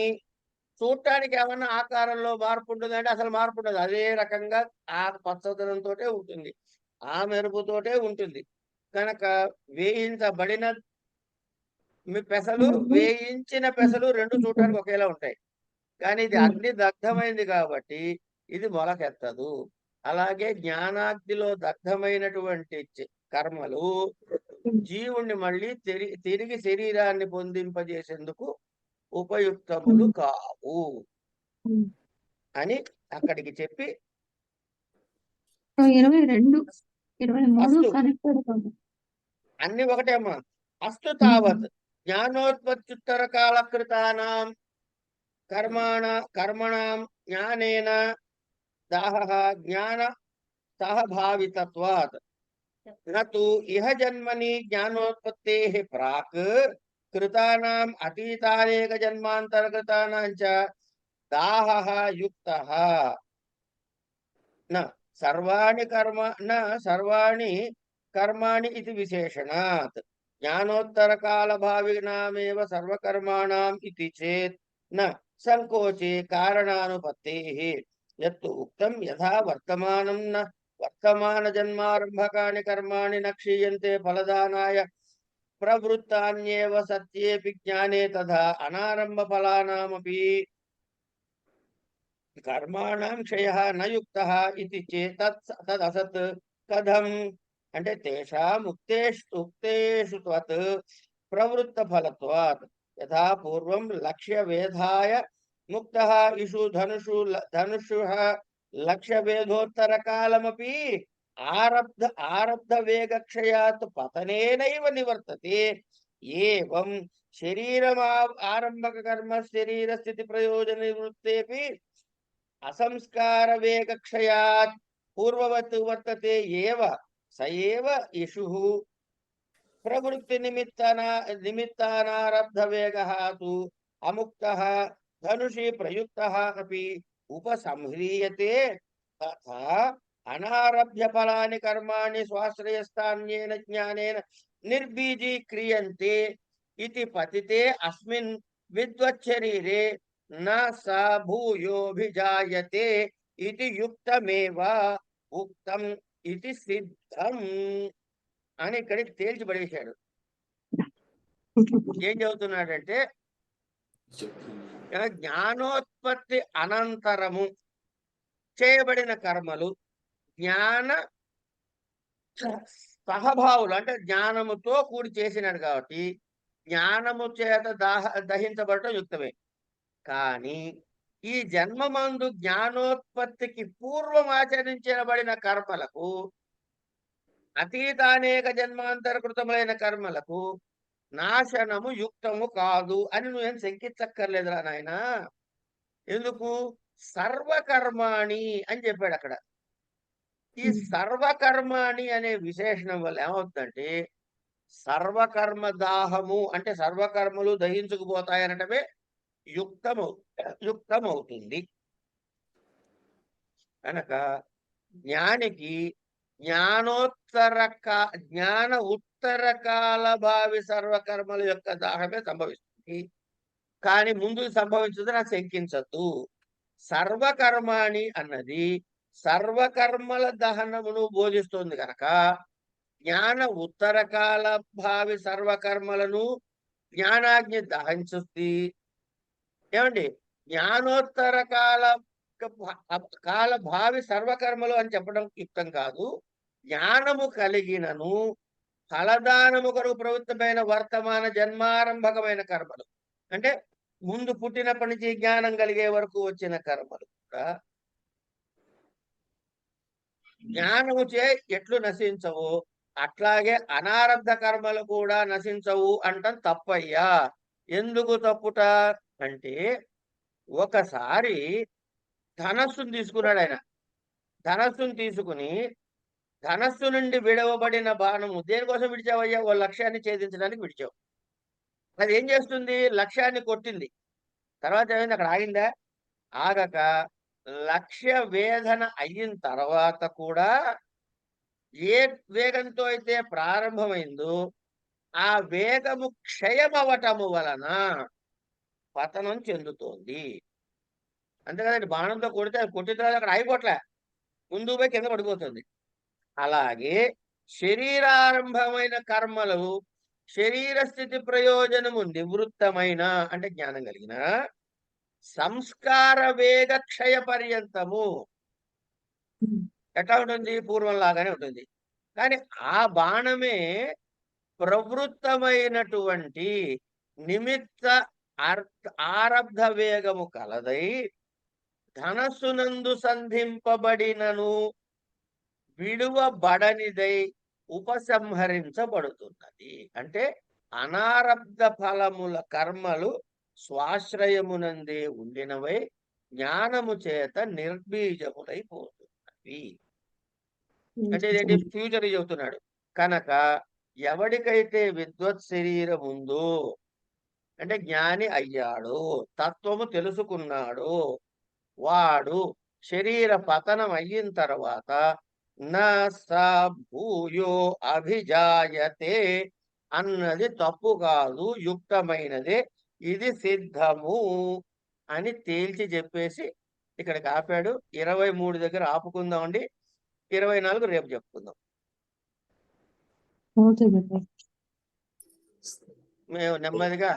చూడటానికి ఏమన్నా ఆకారంలో మార్పు ఉంటుందంటే అసలు మార్పు ఉండదు. అదే రకంగా ఆ పచ్చదనంతో ఉంటుంది, ఆ మెరుపుతోటే ఉంటుంది. కనుక వేయించబడిన పెసలు, వేయించిన పెసలు రెండు చూడటానికి ఒకేలా ఉంటాయి. కానీ ఇది అగ్ని దగ్ధమైంది కాబట్టి ఇది మొలకెత్తదు. అలాగే జ్ఞానాగ్నిలో దగ్ధమైనటువంటి కర్మలు జీవుణ్ణి మళ్ళీ తిరిగి శరీరాన్ని పొందింపజేసేందుకు ఉపయుక్తములు కావు అని అక్కడికి చెప్పి 22, 23 అన్ని ఒకటే అమ్మా. అస్తు తావత్ జ్ఞానోత్పత్త్యుత్తర కాలకృతానాం కర్మణాం జ్ఞానేన దాహః జ్ఞాన సహభావితత్వాత్ నతు ఇహ జన్మని జ్ఞానోత్పత్తేః ప్రాక్ కృతానాం అతీతానేక జన్మాంతరకృతానాం చ దాహః యుక్తః న సర్వాణి కర్మాణి ఇది విశేషణాత్ జ్ఞానోత్తర కాల భావినామేవ సర్వకర్మాణాం ఇది చేత్ న సంకోచే కారణానుపత్తేః యత్తు ఉక్తం యథా వర్తమాన జన్మారంభకాని కర్మాణి న క్షీయంతే ఫలదానాయ ప్రవృత్తాన్యేవ సత్యేపి జ్ఞానే తథా అనారంభ ఫలానామపి కర్మాణం క్షయః న యుక్తః ఇతి చేతత్ తదసత్ కథం అంటే తేషాం ఉక్తేషు త్వత్ ప్రవృత్త ఫలత్వాత్ యథా పూర్వం లక్ష్య వేధాయ ముక్తః ఇషు ధనుషుః లక్ష్య వేధోత్తర కాలమపి ఆరబ్ధ వేగక్షయాత్ పతనేనైవ నివర్తతే ఏవం శరీరం ఆరంభక కర్మ శరీర స్థితి ప్రయోజన నివృత్తేపి అసంస్కార వేగ క్షయాత్ పూర్వవత్ వర్తతే ఏవ సయేవ ఇషు ప్రవృత్తి నిమిత్తానారబ్ధ వేగః తు అముక్తః ధనుషి ప్రయుక్తః అపి ఉపసంహ్రీయతే తథా అనారభ్య ఫలాని కర్మాణి స్వాశ్రయస్థాన్యేన జ్ఞానేన నిర్బీజీక్రియంతే ఇతి పతితే అస్మిన్ విద్వచ్చరీరే న స భూయోభిజాయతే ఇతి యుక్తమేవ ఉక్తం ఇది సిద్ధం అని ఇక్కడికి తేల్చిపడేశాడు. ఏం చెబుతున్నాడంటే జ్ఞానోత్పత్తి అనంతరము చేయబడిన కర్మలు జ్ఞాన సహభావులు అంటే జ్ఞానముతో కూడి చేసినాడు కాబట్టి జ్ఞానము చేత దహించబడటం యుక్తమే. కానీ ఈ జన్మమందు జ్ఞానోత్పత్తికి పూర్వం ఆచరించబడిన కర్మలకు అతీతానేక జన్మాంతరకృతములైన కర్మలకు నాశనము యుక్తము కాదు అని నువ్వేం శంకించక్కర్లేదురా నాయన. ఎందుకు? సర్వకర్మాణి అని చెప్పాడు అక్కడ. ఈ సర్వకర్మాణి అనే విశేషణం వల్ల ఏమవుతుందంటే సర్వకర్మ దాహము అంటే సర్వకర్మలు దహించుకుపోతాయనటమే యుక్తమవుతుంది. కనుక జ్ఞానికి జ్ఞాన ఉత్తర కాల భావి సర్వకర్మల యొక్క దాహమే సంభవిస్తుంది. కానీ ముందు సంభవించదు నాకు శంకించద్దు. సర్వకర్మాణి అన్నది సర్వకర్మల దహనమును బోధిస్తుంది కనుక జ్ఞాన ఉత్తర కాల భావి సర్వకర్మలను జ్ఞానాగ్ని దహించుతుంది. ఏమండి? జ్ఞానోత్తర కాల భావి సర్వకర్మలు అని చెప్పడం యుక్తం కాదు. జ్ఞానము కలిగినను ఫలదానము కొరకు ప్రవృత్తమైన వర్తమాన జన్మారంభకమైన కర్మలు అంటే ముందు పుట్టినప్పటి నుంచి జ్ఞానం కలిగే వరకు వచ్చిన కర్మలు కూడా జ్ఞానము చే ఎట్లు నశించవు అట్లాగే అనారబ్ధ కర్మలు కూడా నశించవు అంటాం తప్పయ్యా. ఎందుకు తప్పుట అంటే ఒకసారి ధనస్సును తీసుకున్నాడు ఆయన. ధనస్సును తీసుకుని ధనస్సు నుండి విడవబడిన బాణము దేనికోసం విడిచావయ్యా? ఓ లక్ష్యాన్ని ఛేదించడానికి విడిచావు. అది ఏం చేస్తుంది? లక్ష్యాన్ని కొట్టింది. తర్వాత ఏమైంది? అక్కడ ఆగిందా? ఆగక లక్ష్య వేదన అయిన తర్వాత కూడా ఏ వేగంతో అయితే ప్రారంభమైందో ఆ వేగము క్షయమవటము వలన పతనం చెందుతోంది. అంతేకాదండి, బాణంతో కొడితే కొట్టిన తర్వాత అక్కడ ఆగిపోట్లే, ముందు పోయి కింద పడిపోతుంది. అలాగే శరీరారంభమైన కర్మలు శరీర స్థితి ప్రయోజనము నివృత్తమైన అంటే జ్ఞానం కలిగిన సంస్కార వేగ క్షయ పర్యంతము ఎట్లా ఉంటుంది? పూర్వం లాగానే ఉంటుంది. కానీ ఆ బాణమే ప్రవృత్తమైనటువంటి నిమిత్త ఆరబ్ధ వేగము కలదై ధనస్సునందు సంధింపబడినను విడువబడనిదై ఉపసంహరించబడుతున్నది. అంటే అనారబ్ధ ఫలముల కర్మలు స్వాశ్రయమునందే ఉండినవై జ్ఞానము చేత నిర్బీజములైపోతున్నవి. అంటే ఇదేంటి? ఫ్యూచర్ చెబుతున్నాడు. కనుక ఎవడికైతే విద్వత్ శరీరం ఉందో అంటే జ్ఞాని అయ్యాడు, తత్వము తెలుసుకున్నాడు, వాడు శరీర పతనం అయిన తర్వాత నా స భూయో అభిజాయతే అన్నది తప్పు కాదు, యుక్తమైనదే, ఇది సిద్ధము అని తేల్చి చెప్పేసి ఇక్కడికి ఆపాడు. 23 దగ్గర ఆపుకుందామండి. 24 రేపు చెప్పుకుందాం. మేము నెమ్మదిగా